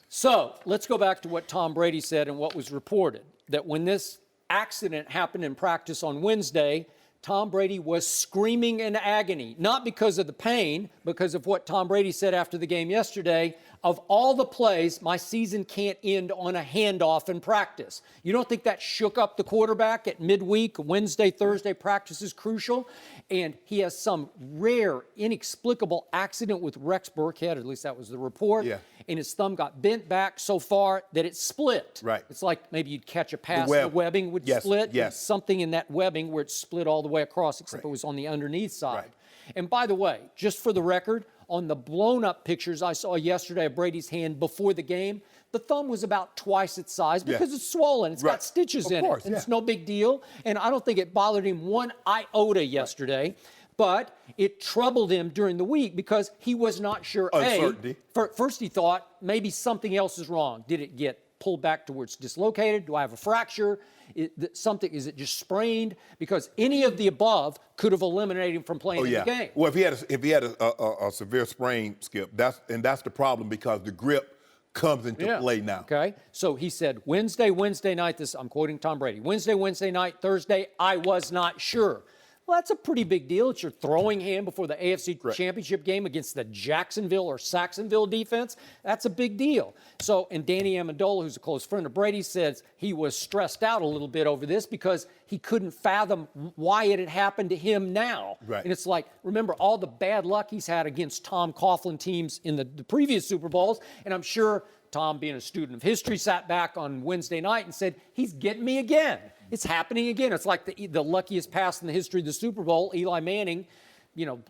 So let's go back to what Tom Brady said and what was reported, that when this accident happened in practice on Wednesday, Tom Brady was screaming in agony, not because of the pain, because of what Tom Brady said after the game yesterday. Of all the plays, my season can't end on a handoff in practice. You don't think that shook up the quarterback at midweek? Wednesday, Thursday practice is crucial. And he has some rare, inexplicable accident with Rex Burkhead, at least that was the report.
Yeah.
And his thumb got bent back so far that it split.
Right.
It's like maybe you'd catch a pass,
The
the webbing would split.
Yes.
Something in that webbing where it split all the way across, except it was on the underneath side.
Right.
And by the way, just for the record, on the blown-up pictures I saw yesterday of Brady's hand before the game, the thumb was about twice its size because it's swollen. It's got stitches in it. And it's no big deal. And I don't think it bothered him one iota yesterday. But it troubled him during the week because he was not sure.
Uncertainty.
First he thought maybe something else is wrong. Did it get pulled back to where it's dislocated? Do I have a fracture? Is it just sprained? Because any of the above could have eliminated him from playing in the game.
Well, if he had a severe sprain, Skip, that's the problem because the grip comes into play now.
Okay. So he said Wednesday night, I'm quoting Tom Brady. Wednesday night, Thursday, I was not sure. Well, that's a pretty big deal. It's your throwing hand before the AFC Championship game against the Jacksonville or Saxonville defense. That's a big deal. So, and Danny Amendola, who's a close friend of Brady, says he was stressed out a little bit over this because he couldn't fathom why it had happened to him now.
Right.
And it's like, remember all the bad luck he's had against Tom Coughlin teams in the previous Super Bowls, and I'm sure Tom, being a student of history, sat back on Wednesday night and said, he's getting me again. It's happening again. It's like the luckiest pass in the history of the Super Bowl. Eli Manning,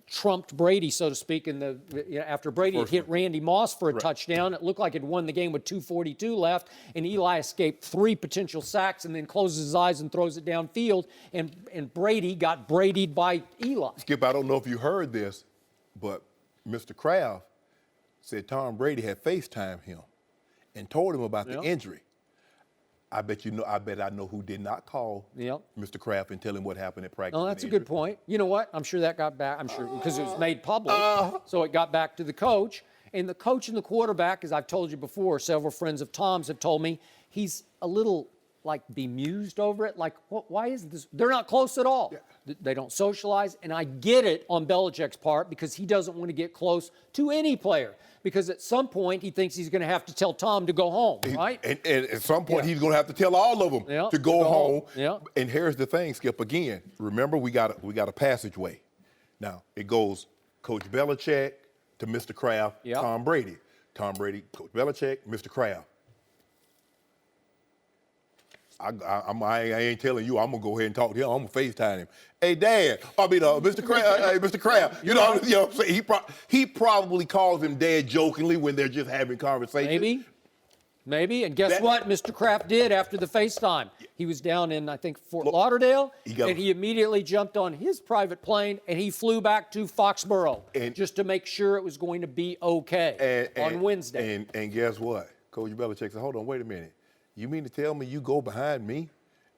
trumped Brady, so to speak, after Brady had hit Randy Moss for a touchdown. It looked like it won the game with 2:42 left, and Eli escaped 3 potential sacks and then closes his eyes and throws it downfield, and Brady got Brady'd by Eli.
Skip, I don't know if you heard this, but Mr. Kraft said Tom Brady had FaceTimed him and told him about the injury. I bet I know who did not call Mr. Kraft and tell him what happened at practice.
Oh, that's a good point. You know what? I'm sure that got back. I'm sure because it was made public. So it got back to the coach. And the coach and the quarterback, as I've told you before, several friends of Tom's have told me, he's a little bemused over it. Like, why is this? They're not close at all. Yeah. They don't socialize. And I get it on Belichick's part because he doesn't want to get close to any player. Because at some point, he thinks he's going to have to tell Tom to go home, right?
And at some point, he's going to have to tell all of them to go home.
Yeah.
And here's the thing, Skip, again, remember we got a passageway. Now, it goes Coach Belichick to Mr. Kraft, Tom Brady. Tom Brady, Coach Belichick, Mr. Kraft. I ain't telling you. I'm gonna go ahead and talk to him. I'm gonna FaceTime him. Hey, Dad. Mr. Kraft. Hey, Mr. Kraft. You know what I'm saying? He probably calls him Dad jokingly when they're just having conversations.
Maybe. And guess what Mr. Kraft did after the FaceTime? He was down in, I think, Fort Lauderdale, and he immediately jumped on his private plane, and he flew back to Foxborough just to make sure it was going to be okay on Wednesday.
And guess what? Coach Belichick said, hold on, wait a minute. You mean to tell me you go behind me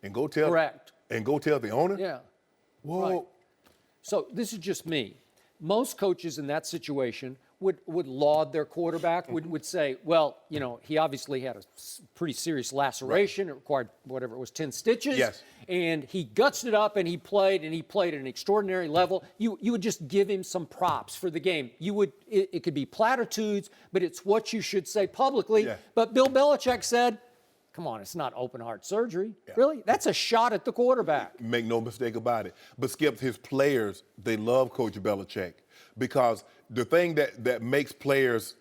and go tell the owner?
Yeah.
Whoa.
Right. So this is just me. Most coaches in that situation would laud their quarterback, would say, well, you know, he obviously had a pretty serious laceration. Right. It required, whatever it was, 10 stitches.
Yes.
And he gutsed it up, and he played at an extraordinary level. You would just give him some props for the game. It could be platitudes, but it's what you should say publicly. Yeah. But Bill Belichick said, come on, it's not open heart surgery. Yeah. Really? That's a shot at the quarterback.
Make no mistake about it. But Skip, his players, they love Coach Belichick because the thing that makes players,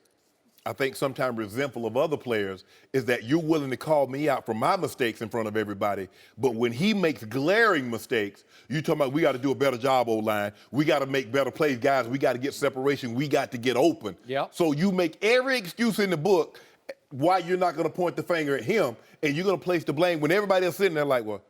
I think, sometimes resentful of other players is that you're willing to call me out for my mistakes in front of everybody. But when he makes glaring mistakes, you talking about we got to do a better job, O-line. We got to make better plays, guys. We got to get separation. We got to get open. Yep. So you make every excuse in the book why you're not going to point the finger at him, and you're going to place the blame when everybody else sitting there like, well,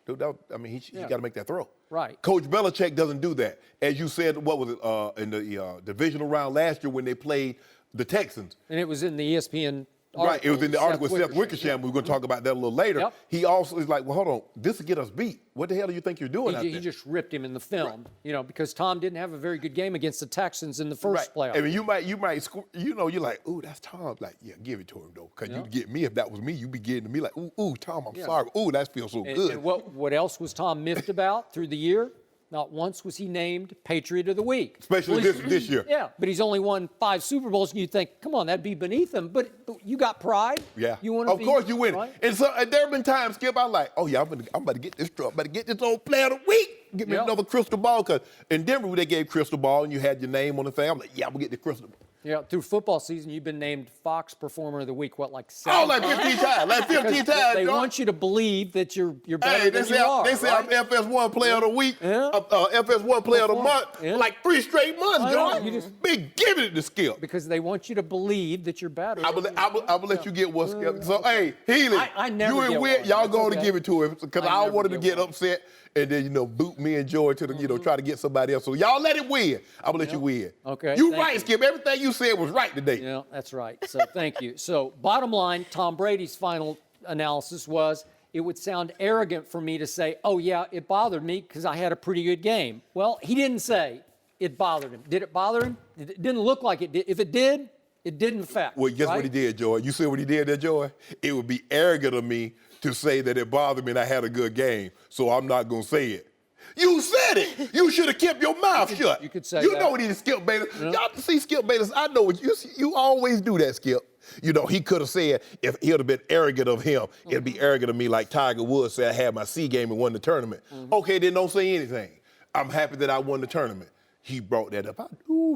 dude, he got to make that throw.
Right.
Coach Belichick doesn't do that. As you said, what was it, in the divisional round last year when they played the Texans.
And it was in the ESPN article. Right,
it was in the article with Seth Wickersham. We're going to talk about that a little later. Yep. He also is like, well, hold on, this will get us beat. What the hell do you think you're doing out there?
He just ripped him in the film, because Tom didn't have a very good game against the Texans in the first playoff.
I mean, you might, you're like, ooh, that's Tom. Like, yeah, give it to him, though. Because you'd get me if that was me. You'd be getting to me like, ooh, Tom, I'm sorry. Ooh, that feels so good.
And what else was Tom miffed about through the year? Not once was he named Patriot of the Week.
Especially this year.
Yeah, but he's only won 5 Super Bowls, and you think, come on, that'd be beneath him. But you got pride.
Yeah.
You want to
Of course you win.
Right?
And so there have been times, Skip, I'm like, oh, yeah, I'm about to get this truck. I'm about to get this old player of the week. Get me another crystal ball. Because in Denver, they gave crystal ball, and you had your name on the thing. I'm like, yeah, I'm going to get the crystal ball.
Yeah, through football season, you've been named Fox Performer of the Week, like 7
like 15 times. Like 15 times.
They want you to believe that you're better than you are.
They say I'm FS1 Player of the Week, FS1 Player of the Month, like 3 straight months, John. You just been giving it to Skip.
Because they want you to believe that you're better.
I will let you get what Skip. So, hey, Healy,
I never
you and Whit, y'all going to give it to him because I don't want him to get upset and then, boot me and Joy to the, try to get somebody else. So y'all let it win. I will let you win.
Okay.
You right, Skip. Everything you said was right today.
Yeah, that's right. So thank you. So bottom line, Tom Brady's final analysis was, it would sound arrogant for me to say, oh, yeah, it bothered me because I had a pretty good game. Well, he didn't say it bothered him. Did it bother him? It didn't look like it did. If it did, it didn't affect.
Well, guess what he did, Joy? You see what he did there, Joy? It would be arrogant of me to say that it bothered me and I had a good game, so I'm not going to say it. You said it. You should have kept your mouth shut.
You could say
you
that.
know what he did, Skip Bayless. Yeah. Y'all see Skip Bayless. I know what you always do that, Skip. He could have said, if he would have been arrogant of him, it'd be arrogant of me like Tiger Woods said I had my C game and won the tournament. Okay, then don't say anything. I'm happy that I won the tournament. He brought that up.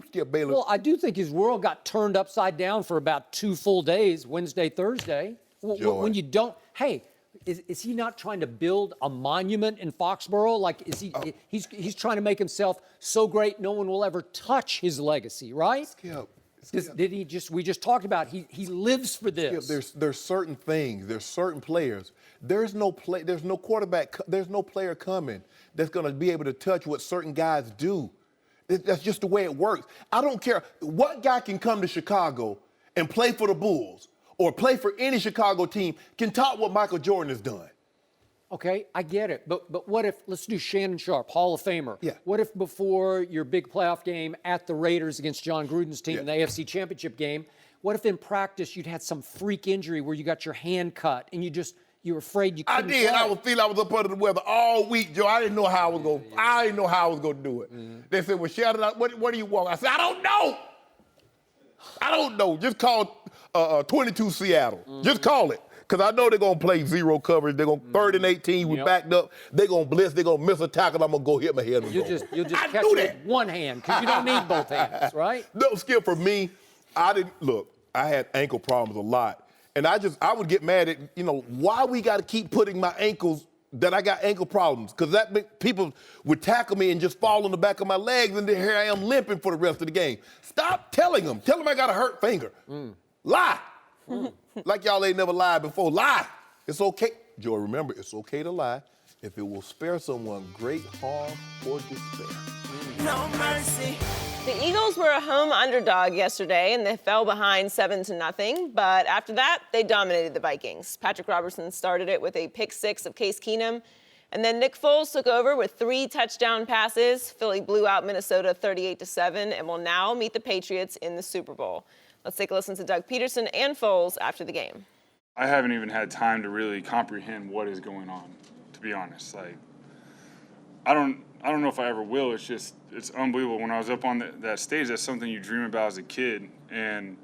Skip Bayless.
Well, I do think his world got turned upside down for about 2 full days, Wednesday, Thursday. When you don't, hey, is he not trying to build a monument in Foxborough? Like, is he? He's trying to make himself so great no one will ever touch his legacy, right?
Skip.
Did he just? We just talked about he lives for this.
Skip, there's certain things. There's certain players. There's no quarterback. There's no player coming that's going to be able to touch what certain guys do. That's just the way it works. I don't care what guy can come to Chicago and play for the Bulls or play for any Chicago team can top what Michael Jordan has done.
Okay, I get it. But what if, let's do Shannon Sharpe, Hall of Famer.
Yeah.
What if before your big playoff game at the Raiders against John Gruden's team in the AFC Championship game, what if in practice you'd had some freak injury where you got your hand cut and you were afraid you couldn't
I did.
play?
I was up under the weather all week, Joe. I didn't know how I was going to do it. They said, well, Shannon, what do you want? I said, I don't know. Just call 22 Seattle. Just call it. Because I know they're going to play zero coverage. They're going to 3rd and 18. We backed up. They're going to blitz. They're going to miss a tackle. I'm going to go hit my head.
You'll just catch it with one hand because you don't need both hands, right?
No, Skip, for me, I had ankle problems a lot. And I would get mad at, why we got to keep putting my ankles, that I got ankle problems. Because people would tackle me and just fall on the back of my legs, and then here I am limping for the rest of the game. Stop telling them. Tell them I got a hurt finger. Lie. Like y'all ain't never lied before. Lie. It's okay. Joy, remember, it's okay to lie if it will spare someone great harm or despair.
No mercy. The Eagles were a home underdog yesterday, and they fell behind 7-0. But after that, they dominated the Vikings. Patrick Robertson started it with a pick 6 of Case Keenum. And then Nick Foles took over with 3 touchdown passes. Philly blew out Minnesota 38-7 and will now meet the Patriots in the Super Bowl. Let's take a listen to Doug Peterson and Foles after the game.
I haven't even had time to really comprehend what is going on, to be honest. Like, I don't know if I ever will. It's unbelievable. When I was up on that stage, that's something you dream about as a kid. And,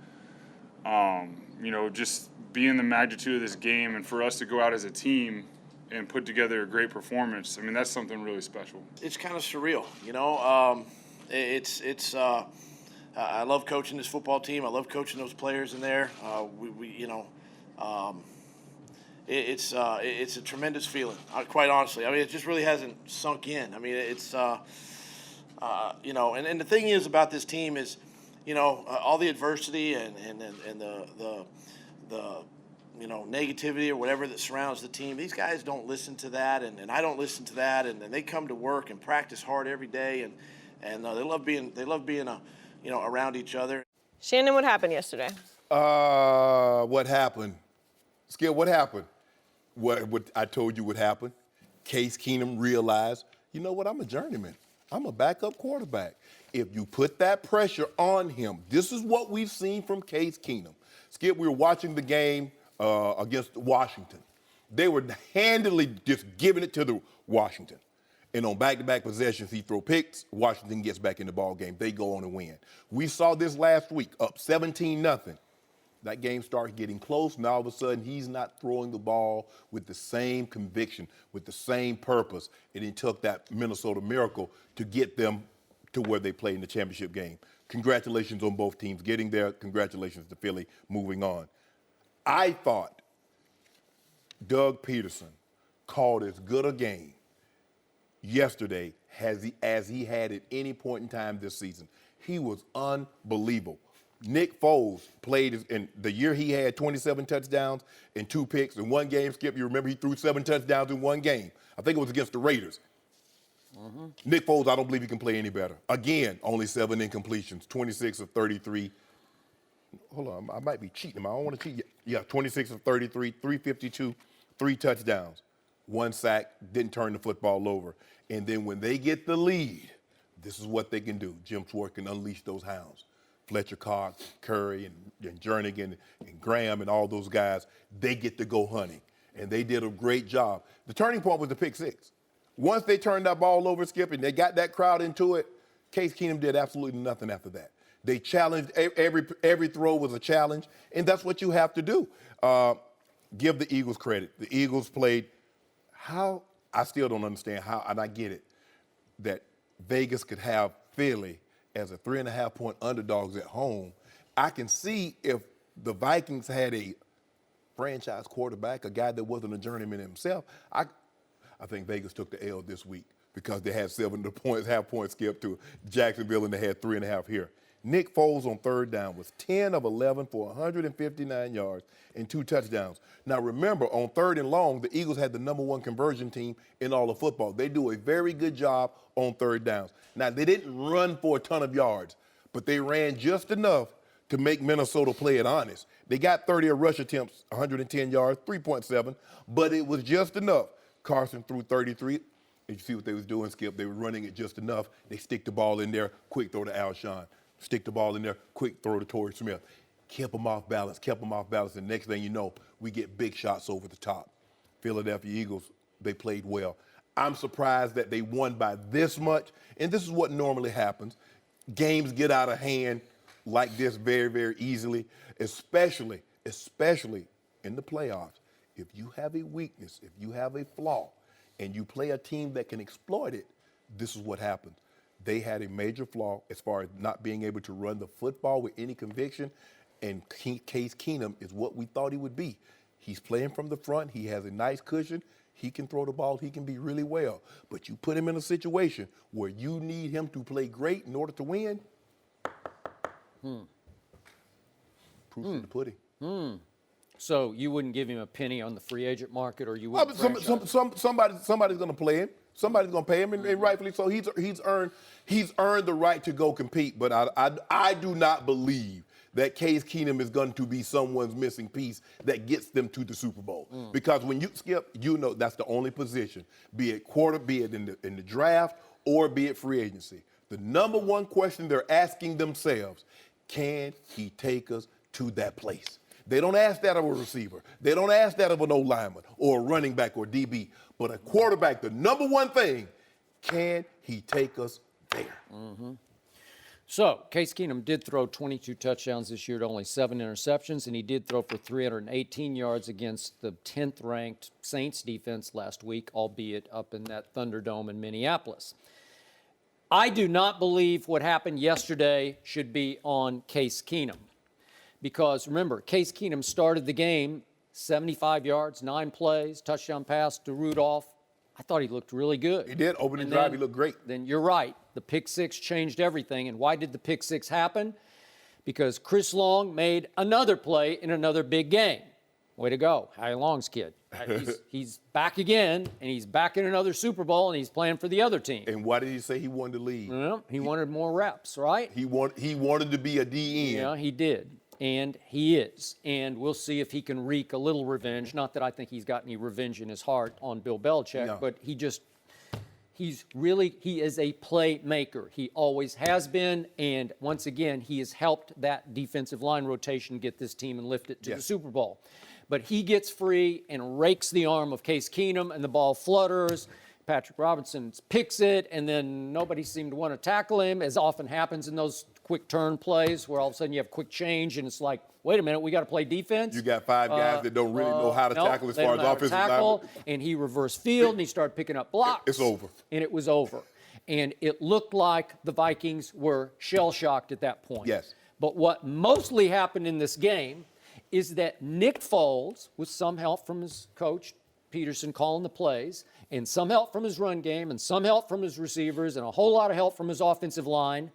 just being the magnitude of this game and for us to go out as a team and put together a great performance, I mean, that's something really special.
It's kind of surreal, I love coaching this football team. I love coaching those players in there. It's a tremendous feeling, quite honestly. I mean, it just really hasn't sunk in. I mean, it's and the thing is about this team is, all the adversity and the negativity or whatever that surrounds the team. These guys don't listen to that, and I don't listen to that, and they come to work and practice hard every day, and they love being around each other.
Shannon, what happened yesterday?
What happened? Skip, what happened? What I told you would happen. Case Keenum realized, you know what, I'm a journeyman. I'm a backup quarterback. If you put that pressure on him, this is what we've seen from Case Keenum. Skip, we were watching the game against Washington. They were handily just giving it to the Washington. And on back-to-back possessions, he throw picks. Washington gets back in the ball game. They go on and win. We saw this last week, up 17-0. That game starts getting close, and all of a sudden he's not throwing the ball with the same conviction, with the same purpose. And it took that Minnesota Miracle to get them to where they play in the championship game. Congratulations on both teams getting there. Congratulations to Philly moving on. I thought Doug Peterson called as good a game yesterday as he had at any point in time this season. He was unbelievable. Nick Foles played in the year he had 27 touchdowns and 2 picks in one game. Skip, you remember he threw 7 touchdowns in one game. I think it was against the Raiders. Mm-hmm. Nick Foles, I don't believe he can play any better. Again, only 7 incompletions, 26 of 33. Hold on, I might be cheating. I don't want to cheat. Yeah, 26 of 33, 352, 3 touchdowns, 1 sack, didn't turn the football over. And then when they get the lead, this is what they can do. Jim Schwartz can unleash those hounds. Fletcher Cox, Curry, and Jernigan, and Graham, and all those guys, they get to go hunting. And they did a great job. The turning point was the pick 6. Once they turned that ball over, Skip, and they got that crowd into it, Case Keenum did absolutely nothing after that. They challenged, every throw was a challenge, and that's what you have to do. Give the Eagles credit. The Eagles played I still don't understand how, and I get it, that Vegas could have Philly as a 3.5-point underdogs at home. I can see if the Vikings had a franchise quarterback, a guy that wasn't a journeyman himself, I think Vegas took the L this week because they had 7 half points skip to Jacksonville, and they had 3.5 here. Nick Foles on third down was 10 of 11 for 159 yards and 2 touchdowns. Now remember, on third and long, the Eagles had the #1 conversion team in all of football. They do a very good job on third downs. Now, they didn't run for a ton of yards, but they ran just enough to make Minnesota play it honest. They got 30 rush attempts, 110 yards, 3.7, but it was just enough. Carson threw 33. And you see what they was doing, Skip? They were running it just enough. They stick the ball in there, quick throw to Alshon. Stick the ball in there, quick throw to Torrey Smith. Kept them off balance, and next thing you know, we get big shots over the top. Philadelphia Eagles, they played well. I'm surprised that they won by this much, and this is what normally happens. Games get out of hand like this very, very easily, especially in the playoffs. If you have a weakness, if you have a flaw, and you play a team that can exploit it, this is what happens. They had a major flaw as far as not being able to run the football with any conviction, and Case Keenum is what we thought he would be. He's playing from the front. He has a nice cushion. He can throw the ball. He can be really well. But you put him in a situation where you need him to play great in order to win. Proof in the pudding.
So you wouldn't give him a penny on the free agent market, or you wouldn't?
Somebody's going to play him. Somebody's going to pay him, and rightfully so. He's earned the right to go compete. But I do not believe that Case Keenum is going to be someone's missing piece that gets them to the Super Bowl. Because when you skip, you know that's the only position, be it quarter, be it in the draft, or be it free agency. The number one question they're asking themselves, can he take us to that place? They don't ask that of a receiver. They don't ask that of an O-lineman or a running back or DB. But a quarterback, the number one thing, can he take us there?
So, Case Keenum did throw 22 touchdowns this year to only 7 interceptions, and he did throw for 318 yards against the 10th-ranked Saints defense last week, albeit up in that Thunderdome in Minneapolis. I do not believe what happened yesterday should be on Case Keenum. Because, remember, Case Keenum started the game 75 yards, 9 plays, touchdown pass to Rudolph. I thought he looked really good.
He did. Opening drive, he looked great.
Then you're right. The pick six changed everything. And why did the pick six happen? Because Chris Long made another play in another big game. Way to go, Harry Long's kid. He's back again, and he's back in another Super Bowl, and he's playing for the other team.
And why did he say he wanted to leave?
Well, he wanted more reps, right?
He wanted to be a DN.
Yeah, he did. And he is. And we'll see if he can wreak a little revenge. Not that I think he's got any revenge in his heart on Bill Belichick, but he is a playmaker. He always has been. And once again, he has helped that defensive line rotation get this team and lift it to the Super Bowl. But he gets free and rakes the arm of Case Keenum, and the ball flutters. Patrick Robinson picks it, and then nobody seemed to want to tackle him, as often happens in those quick turn plays where all of a sudden you have quick change, and it's like, wait a minute, we got to play defense.
You got 5 guys that don't really know how to tackle as far as offensive tackle.
And he reversed field, and he started picking up blocks.
It's over.
And it was over. And it looked like the Vikings were shell-shocked at that point.
Yes.
But what mostly happened in this game is that Nick Foles, with some help from his coach, Peterson, calling the plays, and some help from his run game, and some help from his receivers, and a whole lot of help from his offensive line,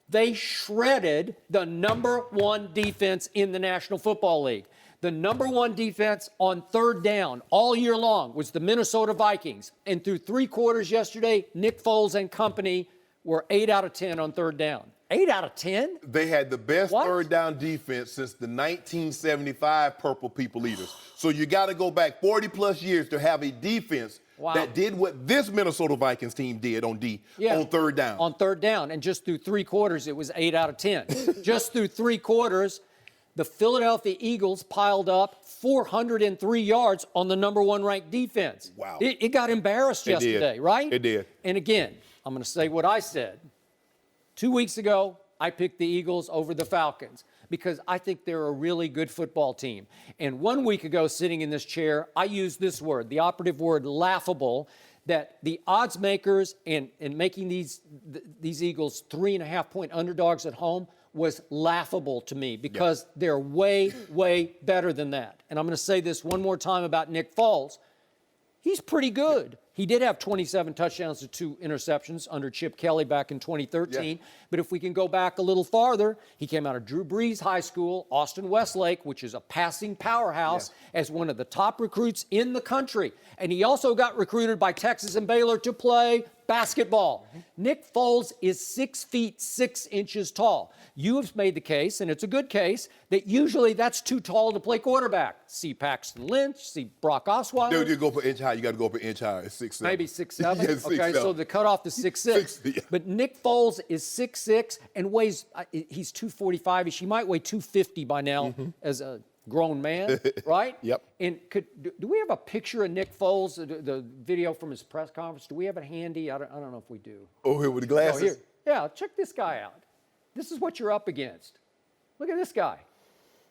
they shredded the number one defense in the National Football League. The number one defense on third down all year long was the Minnesota Vikings. And through 3 quarters yesterday, Nick Foles and company were 8 out of 10 on third down. 8 out of 10?
They had the best third down defense since the 1975 Purple People Eaters. So you got to go back 40-plus years to have a defense that did what this Minnesota Vikings team did on third down.
On third down. And just through 3 quarters, it was 8 out of 10. Just through 3 quarters, the Philadelphia Eagles piled up 403 yards on the number one ranked defense.
Wow.
It got embarrassed yesterday, right?
It did.
And again, I'm going to say what I said. 2 weeks ago, I picked the Eagles over the Falcons because I think they're a really good football team. And 1 week ago, sitting in this chair, I used this word, the operative word, laughable, that the odds makers in making these Eagles 3.5-point underdogs at home was laughable to me because they're way, way better than that. And I'm going to say this one more time about Nick Foles. He's pretty good. He did have 27 touchdowns to 2 interceptions under Chip Kelly back in 2013. But if we can go back a little farther, he came out of Drew Brees High School, Austin Westlake, which is a passing powerhouse, as one of the top recruits in the country. And he also got recruited by Texas and Baylor to play basketball. Nick Foles is 6 feet 6 inches tall. You have made the case, and it's a good case, that usually that's too tall to play quarterback. See Paxton Lynch, see Brock Osweiler.
Dude, you go for inch high. You got to go for inch high. It's 6'7".
Maybe 6'7".
Yeah, 6'7".
Okay, so the cutoff is 6'6". But Nick Foles is 6'6" and weighs, he's 245-ish. He might weigh 250 by now as a grown man, right?
Yep.
And do we have a picture of Nick Foles, the video from his press conference? Do we have it handy? I don't know if we do.
Oh, here with the glasses?
Oh, here. Yeah, check this guy out. This is what you're up against. Look at this guy.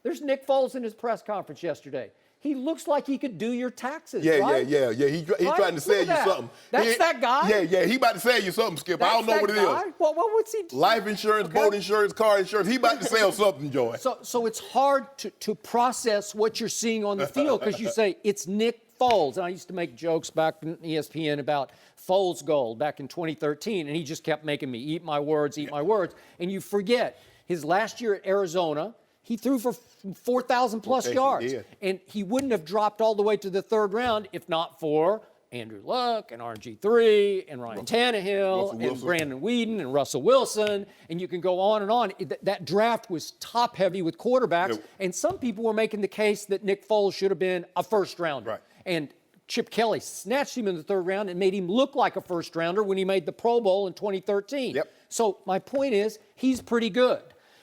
There's Nick Foles in his press conference yesterday. He looks like he could do your taxes, right?
Yeah. He's trying to sell you something.
That's that guy?
Yeah. He about to sell you something, Skip. I don't know what it is.
Well, what would he do?
Life insurance, boat insurance, car insurance. He about to sell something, Joy.
So it's hard to process what you're seeing on the field because you say, it's Nick Foles. And I used to make jokes back in ESPN about Foles Gold back in 2013, and he just kept making me eat my words. And you forget, his last year at Arizona, he threw for 4,000-plus yards. And he wouldn't have dropped all the way to the third round if not for Andrew Luck and RG3 and Ryan Tannehill
Russell
and
Wilson.
Brandon Weeden and Russell Wilson, and you can go on and on. That draft was top-heavy with quarterbacks,
Yeah.
and some people were making the case that Nick Foles should have been a first-rounder.
Right.
And Chip Kelly snatched him in the third round and made him look like a first-rounder when he made the Pro Bowl in 2013.
Yep.
So my point is, he's pretty good.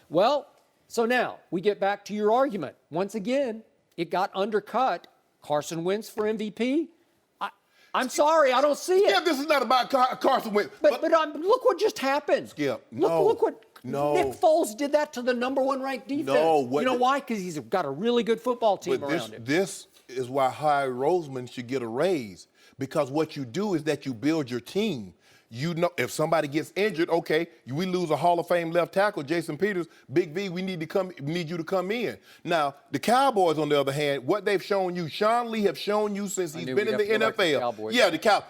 Well, so now we get back to your argument. Once again, it got undercut. Carson Wentz for MVP? I'm sorry, I don't see it.
Yeah, this is not about Carson Wentz.
But look what just happened.
Skip, no,
Look what
no.
Nick Foles did that to the number one ranked defense.
No, what
you know
the-
why? Because he's got a really good football team
But
around him.
this is why Howie Roseman should get a raise, because what you do is that you build your team. You know, if somebody gets injured, okay, we lose a Hall of Fame left tackle, Jason Peters. Big V, we need you to come in. Now, the Cowboys, on the other hand, what they've shown you, Sean Lee have shown you since he's
knew
been
we'd
in the
have to go back to the
NFL.
Cowboys.
Yeah, the Cowboys.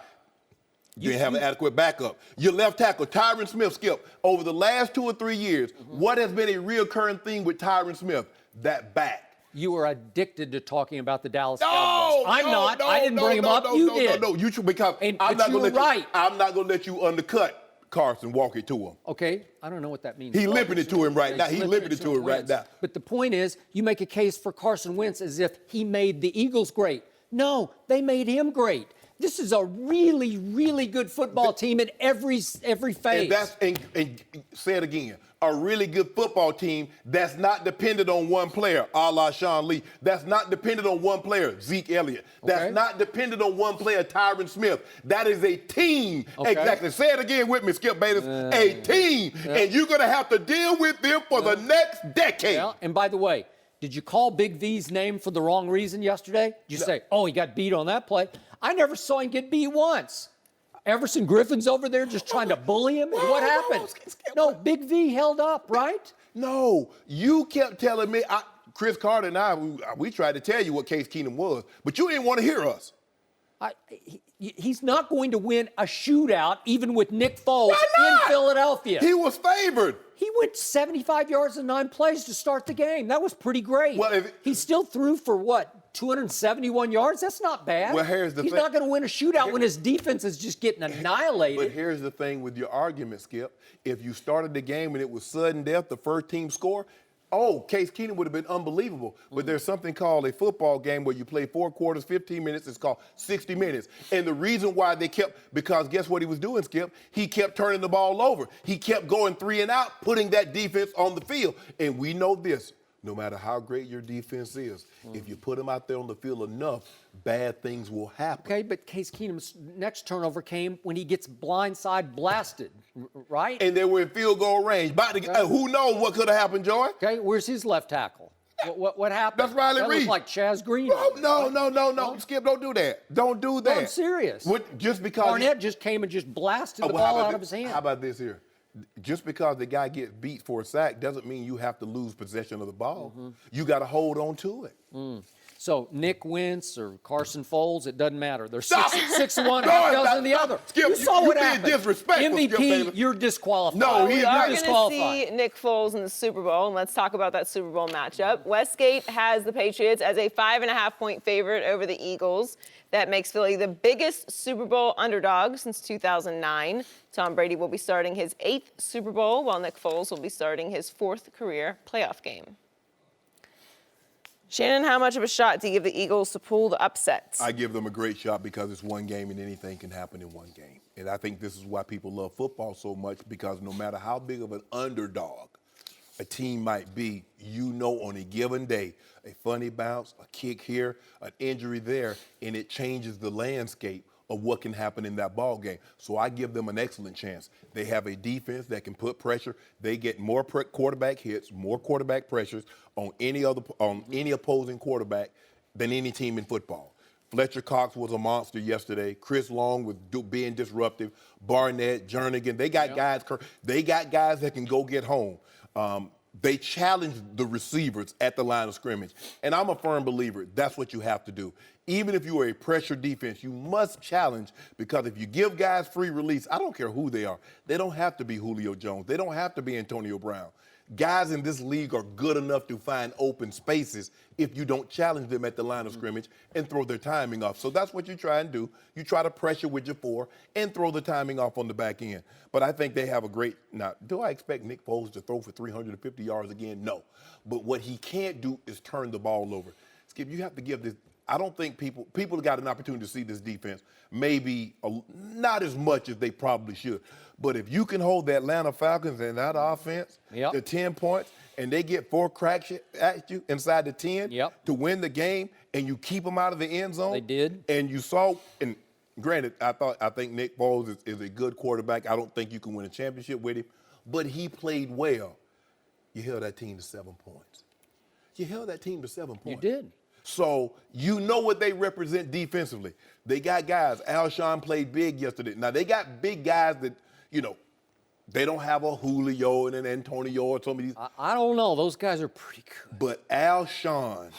You didn't have an adequate backup. Your left tackle, Tyron Smith, Skip, over the last 2 or 3 years, what has been a reoccurring theme with Tyron Smith? That back.
You are addicted to talking about the Dallas
No,
Cowboys. I'm
no,
not.
no,
I didn't
no,
bring him
no,
up.
no,
You
no,
did.
No, you should, because
And-
I'm
but
not
you
gonna
were
let
right.
you. I'm not gonna let you undercut Carson. Walk it to him.
Okay, I don't know what that means.
He limping it to him right now. He
limping
limping it to him right
Wentz.
now.
But the point is, you make a case for Carson Wentz as if he made the Eagles great. No, they made him great. This is a really, really good football team in every phase.
And say it again. A really good football team that's not dependent on one player, a la Sean Lee. That's not dependent on one player, Zeke Elliott. That's
Okay.
not dependent on one player, Tyron Smith. That is a team.
Okay.
Exactly. Say it again with me, Skip Bayless. A team. And you're going to have to deal with them for the next decade.
Yeah, and by the way, did you call Big V's name for the wrong reason yesterday? Did you say, oh, he got beat on that play? I never saw him get beat once. Everson Griffin's over there just trying to bully him. And what happened? No, Big V held up, right?
No, you kept telling me, Chris Carter and I, we tried to tell you what Case Keenum was, but you didn't want to hear us.
He's not going to win a shootout, even with Nick Foles in Philadelphia.
He was favored.
He went 75 yards in 9 plays to start the game. That was pretty great.
Well,
he still threw for, 271 yards? That's not bad.
Well, here's the
He's
thing.
not going to win a shootout when his defense is just getting annihilated.
But here's the thing with your argument, Skip. If you started the game and it was sudden death, the first team score, Case Keenum would have been unbelievable. But there's something called a football game where you play 4 quarters, 15 minutes. It's called 60 minutes. And the reason why because guess what he was doing, Skip? He kept turning the ball over. He kept going 3 and out, putting that defense on the field. And we know this. No matter how great your defense is, if you put them out there on the field enough, bad things will happen.
Okay, but Case Keenum's next turnover came when he gets blindside blasted, right?
And they were in field goal range. Who knows what could have happened, Joy?
Okay, where's his left tackle? What happened?
That's Riley
that
Reid.
Looked like Chaz Green.
No. Skip, don't do that. Don't do that.
No, I'm serious.
Just because
Barnett just came and just blasted the ball out of his hand.
How about this here? Just because the guy gets beat for a sack doesn't mean you have to lose possession of the ball. You got to hold on to it.
So Nick Wentz or Carson Foles, it doesn't matter. They're
Stop.
6-1,
No,
half
it's
dozen the
not.
other.
Skip,
you saw what
you're being
happened.
disrespectful, Skip
MVP,
Bayless.
you're disqualified.
No,
We
he's
are
not
going to
disqualified.
see Nick Foles in the Super Bowl, and let's talk about that Super Bowl matchup. Westgate has the Patriots as a 5.5-point favorite over the Eagles. That makes Philly the biggest Super Bowl underdog since 2009. Tom Brady will be starting his 8th Super Bowl, while Nick Foles will be starting his 4th career playoff game. Shannon, how much of a shot do you give the Eagles to pull the upsets?
I give them a great shot because it's one game and anything can happen in one game. And I think this is why people love football so much, because no matter how big of an underdog a team might be, on a given day, a funny bounce, a kick here, an injury there, and it changes the landscape of what can happen in that ball game. So I give them an excellent chance. They have a defense that can put pressure. They get more quarterback hits, more quarterback pressures on any opposing quarterback than any team in football. Fletcher Cox was a monster yesterday. Chris Long was being disruptive. Barnett, Jernigan, they got guys. They got guys that can go get home. They challenged the receivers at the line of scrimmage. And I'm a firm believer that's what you have to do. Even if you are a pressure defense, you must challenge, because if you give guys free release, I don't care who they are. They don't have to be Julio Jones. They don't have to be Antonio Brown. Guys in this league are good enough to find open spaces if you don't challenge them at the line of scrimmage and throw their timing off. So that's what you try and do. You try to pressure with your 4 and throw the timing off on the back end. But I think they have a great – now, do I expect Nick Foles to throw for 350 yards again? No. But what he can't do is turn the ball over. Skip, you have to give this – I don't think people got an opportunity to see this defense, maybe not as much as they probably should. But if you can hold the Atlanta Falcons and that offense to 10 points and they get 4 cracks at you inside the 10 to win the game and you keep them out of the end zone.
They did.
And you saw, and granted, I think Nick Foles is a good quarterback. I don't think you can win a championship with him, but he played well. You held that team to 7 points. You held that team to 7 points.
You did.
So you know what they represent defensively. They got guys. Alshon played big yesterday. Now, they got big guys that, you know, they don't have a Julio and an Antonio or some of these.
I don't know. Those guys are pretty good.
But Alshon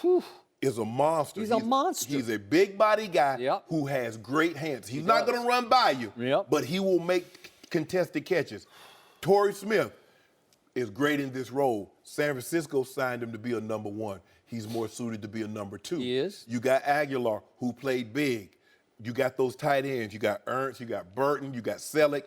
is a monster.
He's a monster.
He's a big body guy who has great hands. He's not going to run by you, but he will make contested catches. Torrey Smith is great in this role. San Francisco signed him to be a number 1. He's more suited to be a number 2.
He is.
You got Aguilar, who played big. You got those tight ends. You got Ernst, you got Burton, you got Selleck.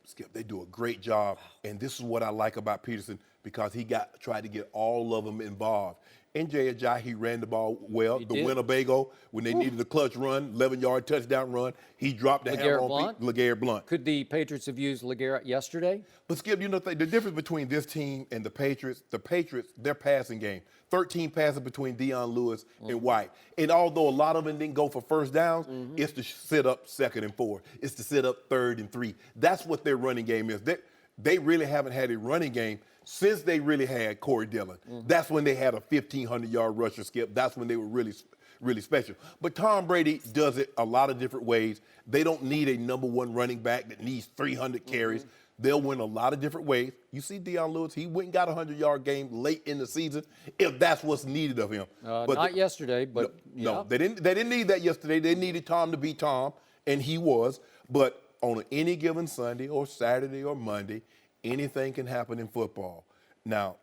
Skip, they do a great job. And this is what I like about Peterson because he tried to get all of them involved. In Ajayi, ran the ball well. The Winnebago, when they needed a clutch run, 11-yard touchdown run, he dropped the hammer on LeGarrette Blount.
Could the Patriots have used LeGarrette yesterday?
But, Skip, you know, the difference between this team and the Patriots, their passing game, 13 passes between Deion Lewis and White. And although a lot of them didn't go for first downs, it's to sit up 2nd and 4. It's to sit up 3rd and 3. That's what their running game is. They really haven't had a running game since they really had Corey Dillon. That's when they had a 1,500-yard rusher, Skip. That's when they were really, really special. But Tom Brady does it a lot of different ways. They don't need a number 1 running back that needs 300 carries. They'll win a lot of different ways. You see Deion Lewis, he went and got a 100-yard game late in the season if that's what's needed of him.
Not yesterday, but
no, they didn't need that yesterday. They needed Tom to be Tom, and he was. But on any given Sunday or Saturday or Monday, anything can happen in football. Now,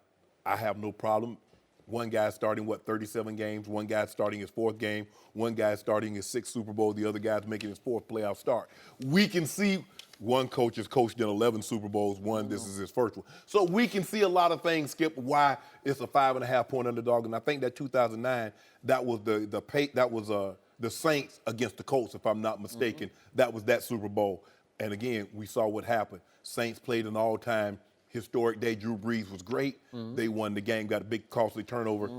I have no problem. One guy's starting, 37 games. One guy's starting his 4th game. One guy's starting his 6th Super Bowl. The other guy's making his 4th playoff start. We can see one coach has coached in 11 Super Bowls. This is his 1st one. So we can see a lot of things, Skip, why it's a 5.5-point underdog. And I think that 2009, that was the Saints against the Colts, if I'm not mistaken. That was that Super Bowl. And again, we saw what happened. Saints played an all-time historic day. Drew Brees was great. They won the game, got a big costly turnover.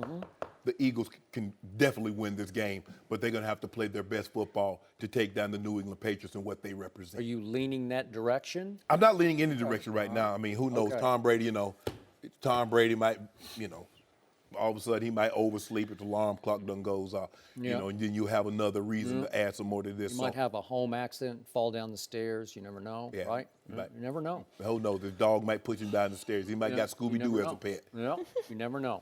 The Eagles can definitely win this game, but they're going to have to play their best football to take down the New England Patriots and what they represent.
Are you leaning that direction?
I'm not leaning any direction right now. I mean, who knows? Tom Brady, Tom Brady might, all of a sudden he might oversleep if the alarm clock done goes off. And then you have another reason to add some more to this.
You might have a home accident, fall down the stairs. You never know, right? You never know.
Who knows? The dog might push him down the stairs. He might got Scooby-Doo as a pet.
Yeah, you never know.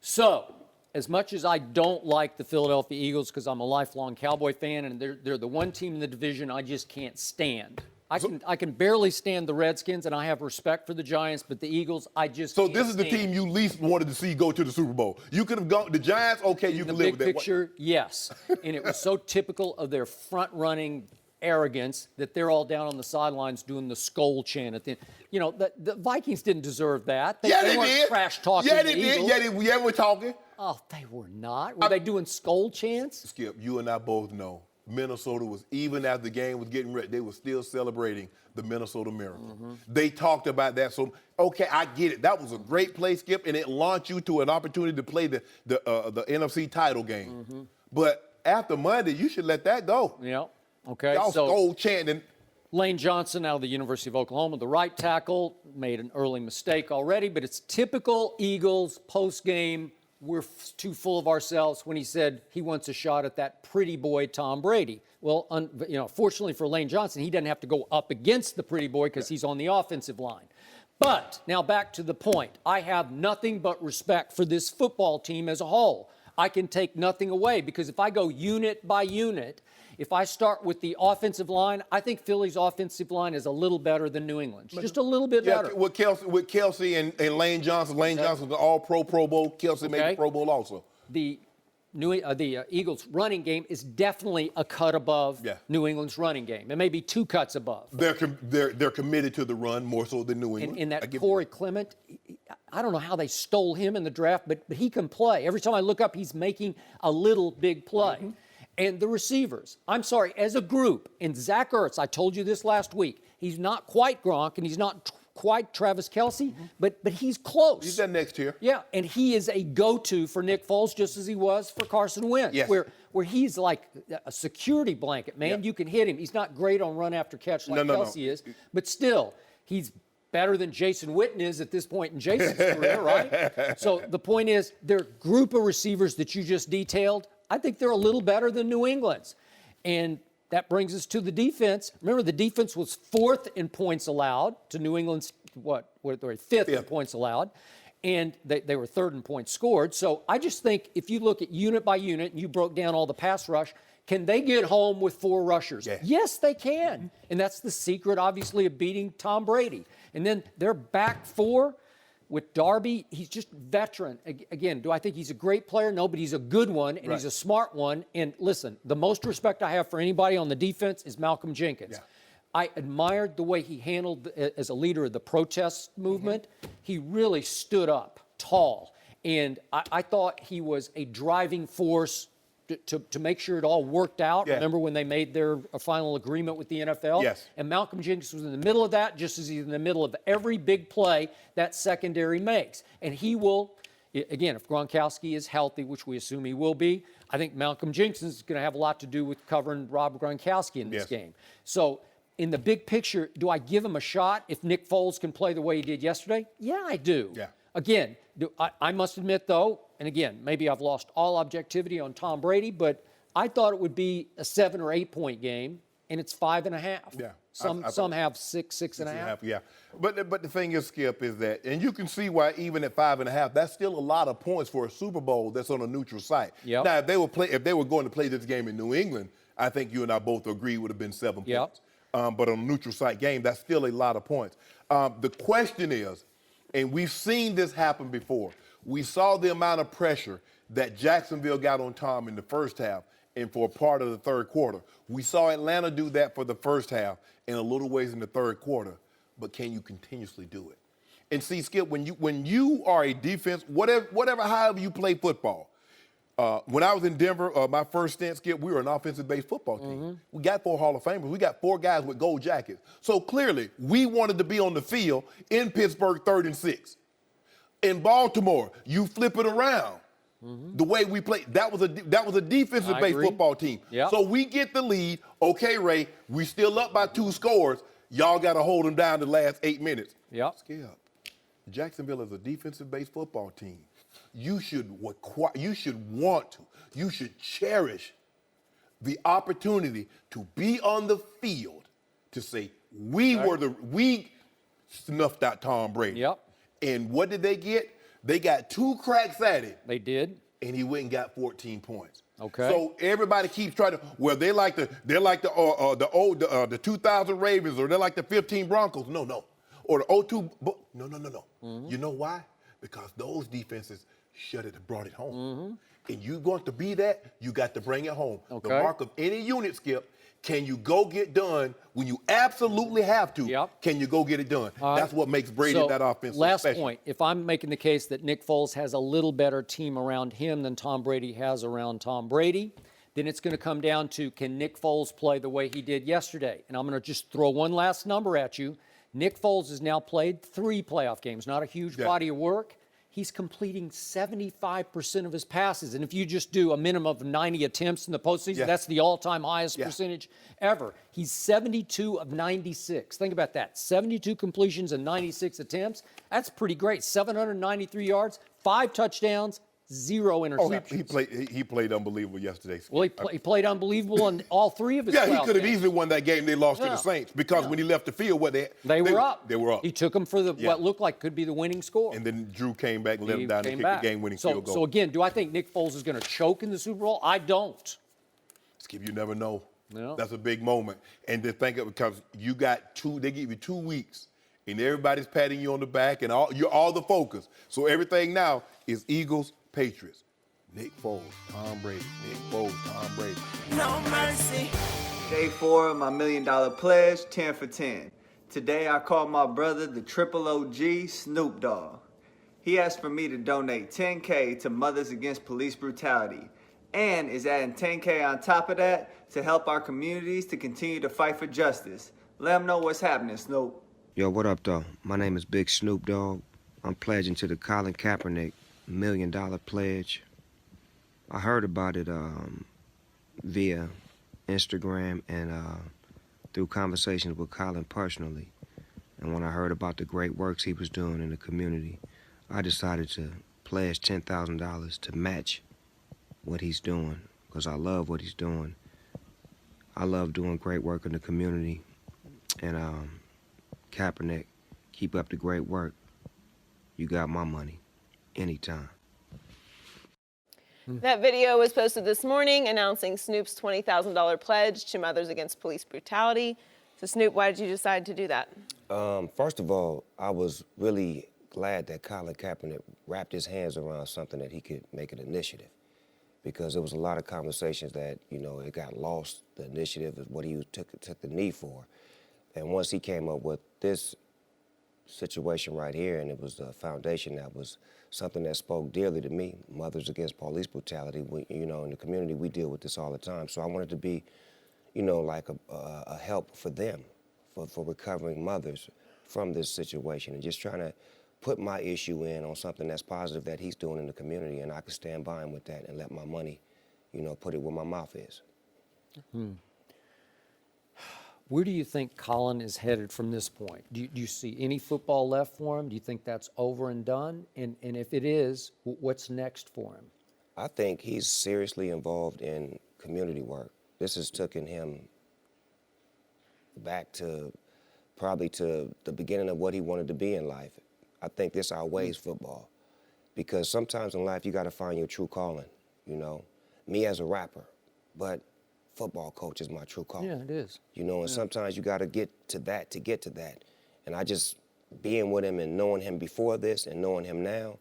So, as much as I don't like the Philadelphia Eagles because I'm a lifelong Cowboy fan and they're the one team in the division I just can't stand. I can barely stand the Redskins, and I have respect for the Giants, but the Eagles, I just can't
this is the team you least wanted to see go to the Super Bowl. You could have gone the Giants. Okay, you can live with that.
In the big picture, yes, and it was so typical of their front-running arrogance that they're all down on the sidelines doing the skull chant at the end. The Vikings didn't deserve that. They weren't
did.
trash talking.
Yeah, they did. Yeah, we're talking.
Oh, they were not. Were they doing skull chants?
Skip, you and I both know. Minnesota was, even as the game was getting ready, they were still celebrating the Minnesota Miracle. They talked about that. So, okay, I get it. That was a great play, Skip, and it launched you to an opportunity to play the NFC title game. But after Monday, you should let that go.
Yeah. Okay.
Y'all skull chanting.
Lane Johnson out of the University of Oklahoma, the right tackle, made an early mistake already, but it's typical Eagles post-game. We're too full of ourselves when he said he wants a shot at that pretty boy Tom Brady. Well, fortunately for Lane Johnson, he doesn't have to go up against the pretty boy because he's on the offensive line. But now back to the point. I have nothing but respect for this football team as a whole. I can take nothing away because if I go unit by unit, if I start with the offensive line, I think Philly's offensive line is a little better than New England's. Just a little bit better.
With Kelsey and Lane Johnson. Lane Johnson's an all-pro Pro Bowl. Kelsey made the Pro Bowl also.
The Eagles' running game is definitely a cut above New England's running game. It may be 2 cuts above.
They're committed to the run more so than New England.
And that Corey Clement, I don't know how they stole him in the draft, but he can play. Every time I look up, he's making a little big play. Mm-hmm. And the receivers, I'm sorry, as a group, and Zach Ertz, I told you this last week, he's not quite Gronk and he's not quite Travis Kelce, but he's close.
He's that next tier.
Yeah, and he is a go-to for Nick Foles just as he was for Carson Wentz, where he's like a security blanket, man.
Yep.
You can hit him. He's not great on run after catch like Kelce is, but still, he's better than Jason Witten is at this point in Jason's career, right? So the point is, their group of receivers that you just detailed, I think they're a little better than New England's. And that brings us to the defense. Remember, the defense was 4th in points allowed to New England's, fifth in points allowed. And they were 3rd in points scored. So I just think if you look at unit by unit, and you broke down all the pass rush, can they get home with 4 rushers?
Yeah.
Yes, they can. And that's the secret, obviously, of beating Tom Brady. And then their back 4 with Darby, he's just veteran. Again, do I think he's a great player? No, but he's a good one, and he's a smart one. And listen, the most respect I have for anybody on the defense is Malcolm Jenkins. Yeah. I admired the way he handled as a leader of the protest movement. Mm-hmm. He really stood up tall. And I thought he was a driving force to make sure it all worked out. Yeah. Remember when they made their final agreement with the NFL?
Yes.
And Malcolm Jenkins was in the middle of that, just as he's in the middle of every big play that secondary makes. And he will, again, if Gronkowski is healthy, which we assume he will be, I think Malcolm Jenkins is going to have a lot to do with covering Rob Gronkowski in this game. So in the big picture, do I give him a shot if Nick Foles can play the way he did yesterday? Yeah, I do. Yeah. Again, I must admit, though, and again, maybe I've lost all objectivity on Tom Brady, but I thought it would be a 7 or 8 point game, and it's 5.5. Yeah. Some have 6.5.
Yeah. But the thing is, Skip, is that, and you can see why even at 5.5, that's still a lot of points for a Super Bowl that's on a neutral site. Yep. Now, if they were going to play this game in New England, I think you and I both agree would have been 7 points. But on a neutral site game, that's still a lot of points. The question is, and we've seen this happen before. We saw the amount of pressure that Jacksonville got on Tom in the first half and for a part of the third quarter. We saw Atlanta do that for the first half and a little ways in the third quarter. But can you continuously do it? And see, Skip, when you are a defense, however you play football. When I was in Denver, my first stint, Skip, we were an offensive-based football team. Mm-hmm. We got 4 Hall of Famers. We got 4 guys with gold jackets. So clearly, we wanted to be on the field in Pittsburgh 3rd and 6. In Baltimore, you flip it around. Mm-hmm. The way we play, that was a defensive-based football team. Yep. So we get the lead. Okay, Ray, we still up by 2 scores. Y'all got to hold them down the last 8 minutes.
Yep.
Skip, Jacksonville is a defensive-based football team. You should cherish the opportunity to be on the field to say we snuffed out Tom Brady.
Yep.
And what did they get? They got 2 cracks at it.
They did.
And he went and got 14 points.
Okay.
So everybody keeps trying to. Well, they're like the 2000 Ravens, or they're like the 15 Broncos. No. Or the 02. No. Mm-hmm. You know why? Because those defenses shut it and brought it home. Mm-hmm. And you want to be that, you got to bring it home. Okay. The mark of any unit, Skip, can you go get done when you absolutely have to? Yep. Can you go get it done? That's what makes Brady that offense
last
special.
Point, if I'm making the case that Nick Foles has a little better team around him than Tom Brady has around Tom Brady, then it's going to come down to, can Nick Foles play the way he did yesterday? And I'm going to just throw one last number at you. Nick Foles has now played 3 playoff games, not a huge body of work. He's completing 75% of his passes. And if you just do a minimum of 90 attempts in the postseason, that's the all-time highest percentage ever. He's 72 of 96. Think about that. 72 completions and 96 attempts. That's pretty great. 793 yards, 5 touchdowns, 0 interceptions.
Oh, he played unbelievable yesterday.
Well, he played unbelievable in all 3 of his
Yeah, he
playoff
could have
games.
easily won that game. They lost to the Saints because when he left the field, they
were up.
They were up.
He took them for what looked like could be the winning score.
And then Drew came back and let him down and kicked the game-winning field goal.
So again, do I think Nick Foles is going to choke in the Super Bowl? I don't.
Skip, you never know.
No.
That's a big moment. And to think of because you got they give you 2 weeks, and everybody's patting you on the back, and you're all the focus. So everything now is Eagles, Patriots. Nick Foles, Tom Brady. Nick Foles, Tom Brady.
No mercy.
Day 4 of my $1 million pledge, 10 for 10. Today I called my brother, the triple OG, Snoop Dogg. He asked for me to donate $10K to Mothers Against Police Brutality, and is adding $10K on top of that to help our communities to continue to fight for justice. Let him know what's happening, Snoop.
Yo, what up, though? My name is Big Snoop Dogg. I'm pledging to the Colin Kaepernick $1 million pledge. I heard about it via Instagram and through conversations with Colin personally. And when I heard about the great works he was doing in the community, I decided to pledge $10,000 to match what he's doing, because I love what he's doing. I love doing great work in the community. And Kaepernick, keep up the great work. You got my money anytime.
That video was posted this morning announcing Snoop's $20,000 pledge to Mothers Against Police Brutality. So Snoop, why did you decide to do that?
First of all, I was really glad that Colin Kaepernick wrapped his hands around something that he could make an initiative, because there was a lot of conversations that, it got lost, the initiative is what he took the knee for. And once he came up with this situation right here, and it was a foundation that was something that spoke dearly to me, Mothers Against Police Brutality. In the community, we deal with this all the time. So I wanted to be, like a help for them, for recovering mothers from this situation, and just trying to put my issue in on something that's positive that he's doing in the community, and I could stand by him with that and let my money, put it where my mouth is.
Where do you think Colin is headed from this point? Do you see any football left for him? Do you think that's over and done? And if it is, what's next for him?
I think he's seriously involved in community work. This has taken him back to probably to the beginning of what he wanted to be in life. I think this outweighs football, because sometimes in life you got to find your true calling, Me as a rapper, but football coach is my true calling.
Yeah, it is.
And sometimes you got to get to that. And I just, being with him and knowing him before this and knowing him now,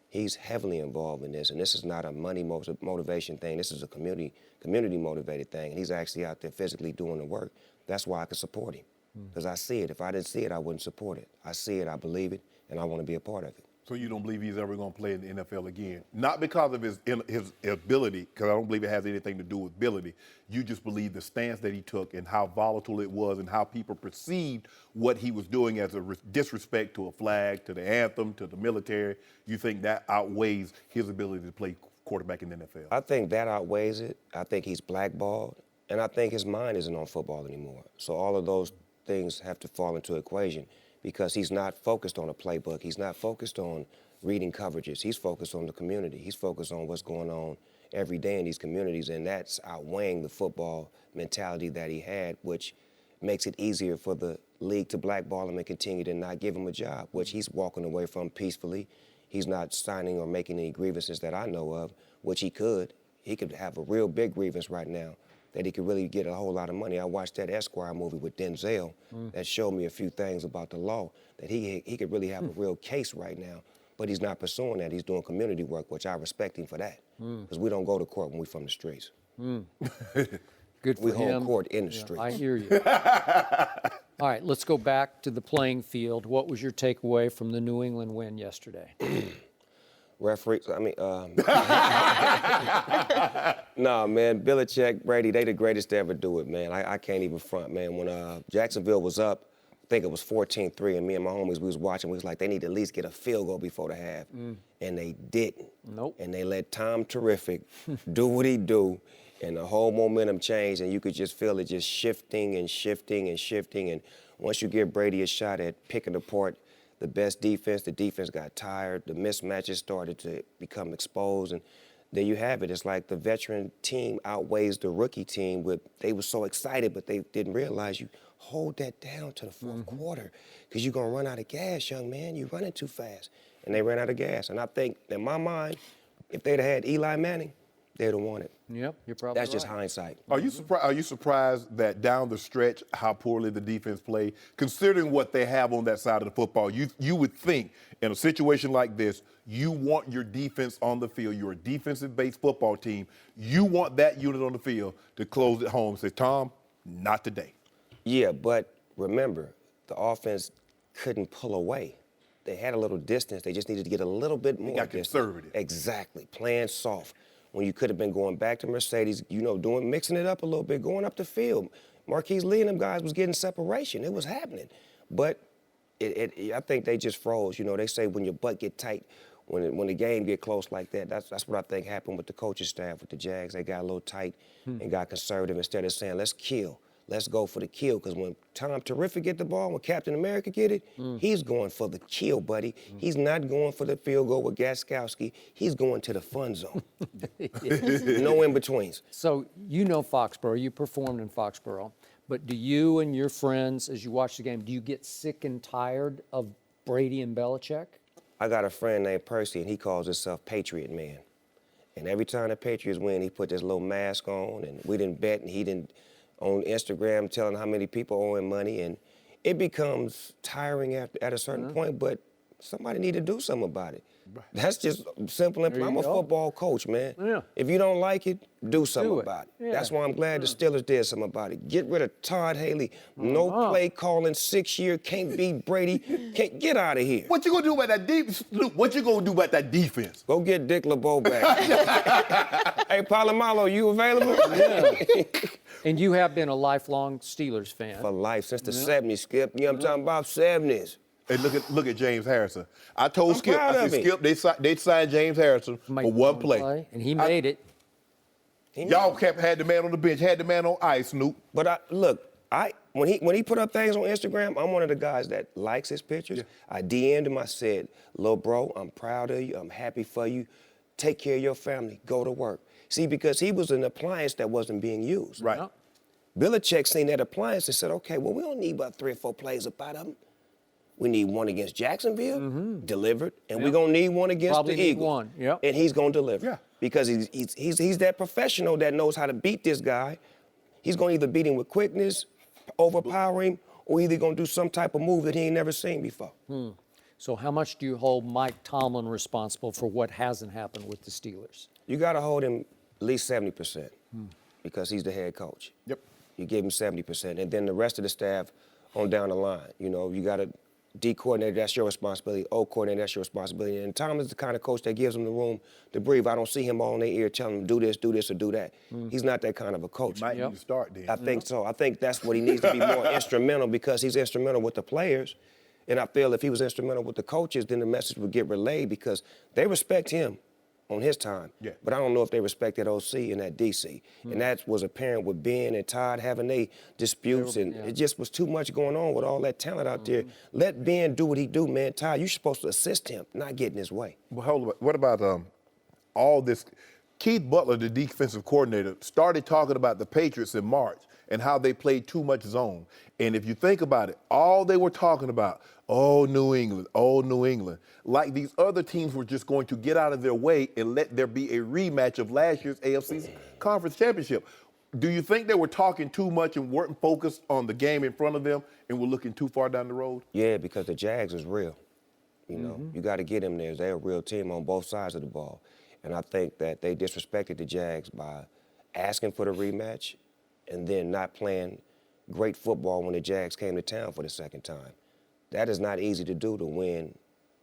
he's heavily involved in this. And this is not a money motivation thing. This is a community motivated thing. And he's actually out there physically doing the work. That's why I can support him, because I see it. If I didn't see it, I wouldn't support it. I see it, I believe it, and I want to be a part of it.
So you don't believe he's ever going to play in the NFL again? Not because of his ability, because I don't believe it has anything to do with ability. You just believe the stance that he took and how volatile it was and how people perceived what he was doing as a disrespect to a flag, to the anthem, to the military. You think that outweighs his ability to play quarterback in the NFL?
I think that outweighs it. I think he's blackballed, and I think his mind isn't on football anymore. So all of those things have to fall into equation, because he's not focused on a playbook. He's not focused on reading coverages. He's focused on the community. He's focused on what's going on every day in these communities, and that's outweighing the football mentality that he had, which makes it easier for the league to blackball him and continue to not give him a job, which he's walking away from peacefully. He's not signing or making any grievances that I know of, which he could. He could have a real big grievance right now that he could really get a whole lot of money. I watched that Esquire movie with Denzel that showed me a few things about the law, that he could really have a real case right now, but he's not pursuing that. He's doing community work, which I respect him for that, because we don't go to court when we're from the streets.
Good for
we
him.
hold court in the streets.
I hear you. All right, let's go back to the playing field. What was your takeaway from the New England win yesterday?
Referees, nah, man, Belichick, Brady, they the greatest to ever do it, man. I can't even front, man. When Jacksonville was up, I think it was 14-3, and me and my homies, we was watching, we was like, they need to at least get a field goal before the half. And they didn't.
Nope.
And they let Tom Terrific do what he do, and the whole momentum changed, and you could just feel it just shifting and shifting and shifting. And once you give Brady a shot at picking apart the best defense. The defense got tired. The mismatches started to become exposed. And there you have it. It's like the veteran team outweighs the rookie team. They were so excited, but they didn't realize you hold that down to the fourth quarter because you're going to run out of gas, young man. You're running too fast. And they ran out of gas. And I think, in my mind, if they'd have had Eli Manning, they'd have won it.
Yep, you're probably
That's just
right.
hindsight.
Are you surprised that down the stretch how poorly the defense played? Considering what they have on that side of the football, you would think in a situation like this, you want your defense on the field. You're a defensive-based football team. You want that unit on the field to close it home and say, Tom, not today.
Yeah, but remember, the offense couldn't pull away. They had a little distance. They just needed to get a little bit more.
They got conservative.
Exactly, playing soft. When you could have been going back to Mercedes, mixing it up a little bit, going up the field. Marquise Lee and them guys was getting separation. It was happening. But I think they just froze. They say when your butt get tight, when the game get close like that, that's what I think happened with the coaching staff, with the Jags. They got a little tight and got conservative instead of saying, let's kill. Let's go for the kill, because when Tom Terrific get the ball, when Captain America get it, he's going for the kill, buddy. He's not going for the field goal with Gronkowski. He's going to the fun zone. No in-betweens.
So you know Foxborough. You performed in Foxborough. But do you and your friends, as you watch the game, do you get sick and tired of Brady and Belichick?
I got a friend named Percy, and he calls himself Patriot Man. And every time the Patriots win, he put this little mask on, and we didn't bet, and he didn't on Instagram telling how many people owe him money, and it becomes tiring at a certain point, but somebody need to do something about it. That's just simple. I'm a football coach, man.
Yeah.
If you don't like it, do something about it.
Yeah.
That's why I'm glad the Steelers did something about it. Get rid of Todd Haley. No play calling, 6 year, can't beat Brady. Can't get out of here.
What you gonna do about that defense? What you gonna do about that defense?
Go get Dick LeBeau back. Hey, Palomalo, you available?
Yeah. And you have been a lifelong Steelers fan.
For life, since the 70s, Skip. You know what I'm talking about? 70s.
Hey, look at James Harrison. I told Skip,
proud
I
of
said,
him.
Skip, they signed James Harrison for one play.
And he made it.
Y'all had the man on the bench, had the man on ice, Snoop.
But when he put up things on Instagram, I'm one of the guys that likes his pictures. Yeah. I DM'd him, I said, "Lil' bro, I'm proud of you, I'm happy for you. Take care of your family, go to work." See, because he was an appliance that wasn't being used.
Right.
Yep.
Belichick seen that appliance and said, okay, well, we don't need about 3 or 4 plays up out of him. We need one against Jacksonville, delivered, and we're going to need one against the Eagles. And he's going to deliver.
Yeah.
Because he's that professional that knows how to beat this guy. He's going to either beat him with quickness, overpower him, or either going to do some type of move that he ain't never seen before.
So how much do you hold Mike Tomlin responsible for what hasn't happened with the Steelers?
You got to hold him at least 70% because he's the head coach.
Yep.
You give him 70%, and then the rest of the staff on down the line. You got a D coordinator, that's your responsibility. O coordinator, that's your responsibility. And Tom is the kind of coach that gives them the room to breathe. I don't see him all in their ear telling them, do this, or do that. He's not that kind of a coach.
He might need to start then.
I think so. I think that's what he needs to be more instrumental, because he's instrumental with the players. And I feel if he was instrumental with the coaches, then the message would get relayed, because they respect him on his time.
Yeah.
But I don't know if they respected OC and that DC. And that was apparent with Ben and Todd having their disputes, and it just was too much going on with all that talent out there. Let Ben do what he do, man. Todd, you're supposed to assist him, not get in his way.
Well, hold on. What about all this? Keith Butler, the defensive coordinator, started talking about the Patriots in March and how they played too much zone. And if you think about it, all they were talking about, oh, New England, like these other teams were just going to get out of their way and let there be a rematch of last year's AFC Conference Championship. Do you think they were talking too much and weren't focused on the game in front of them and were looking too far down the road?
Yeah, because the Jags is real. You got to get them there. They're a real team on both sides of the ball. And I think that they disrespected the Jags by asking for the rematch and then not playing great football when the Jags came to town for the second time. That is not easy to do, to win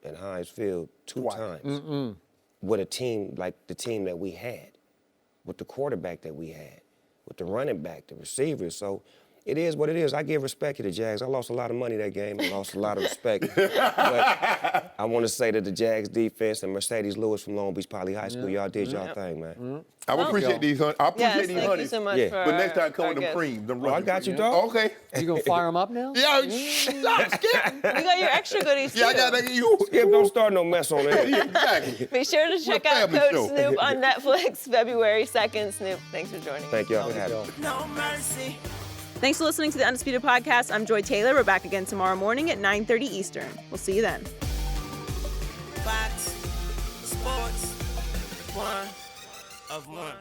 in Heinz Field two times with a team like the team that we had, with the quarterback that we had, with the running back, the receivers. So it is what it is. I give respect to the Jags. I lost a lot of money that game. I lost a lot of respect. But I want to say that the Jags defense and Mercedes Lewis from Long Beach Poly High School, y'all did y'all thing, man.
I appreciate these, honey. I appreciate these,
thank
honey.
you so much
Yeah.
for
But next time,
our
come with them
guests.
cream. Them
I got you, dog.
Okay.
You gonna fire him up now?
Yeah, stop, Skip.
We got your extra goodies too.
Yeah, I got to get you.
Skip, don't start no mess on that.
Yeah, exactly.
Be sure to check
We're a
out
family
Coach
show.
Snoop on Netflix February 2nd. Snoop, thanks for joining me.
Thank y'all for having me.
No mercy.
Thanks for listening to the Undisputed Podcast. I'm Joy Taylor. We're back again tomorrow morning at 9:30 Eastern. We'll see you then.
Fox Sports 1 of 1.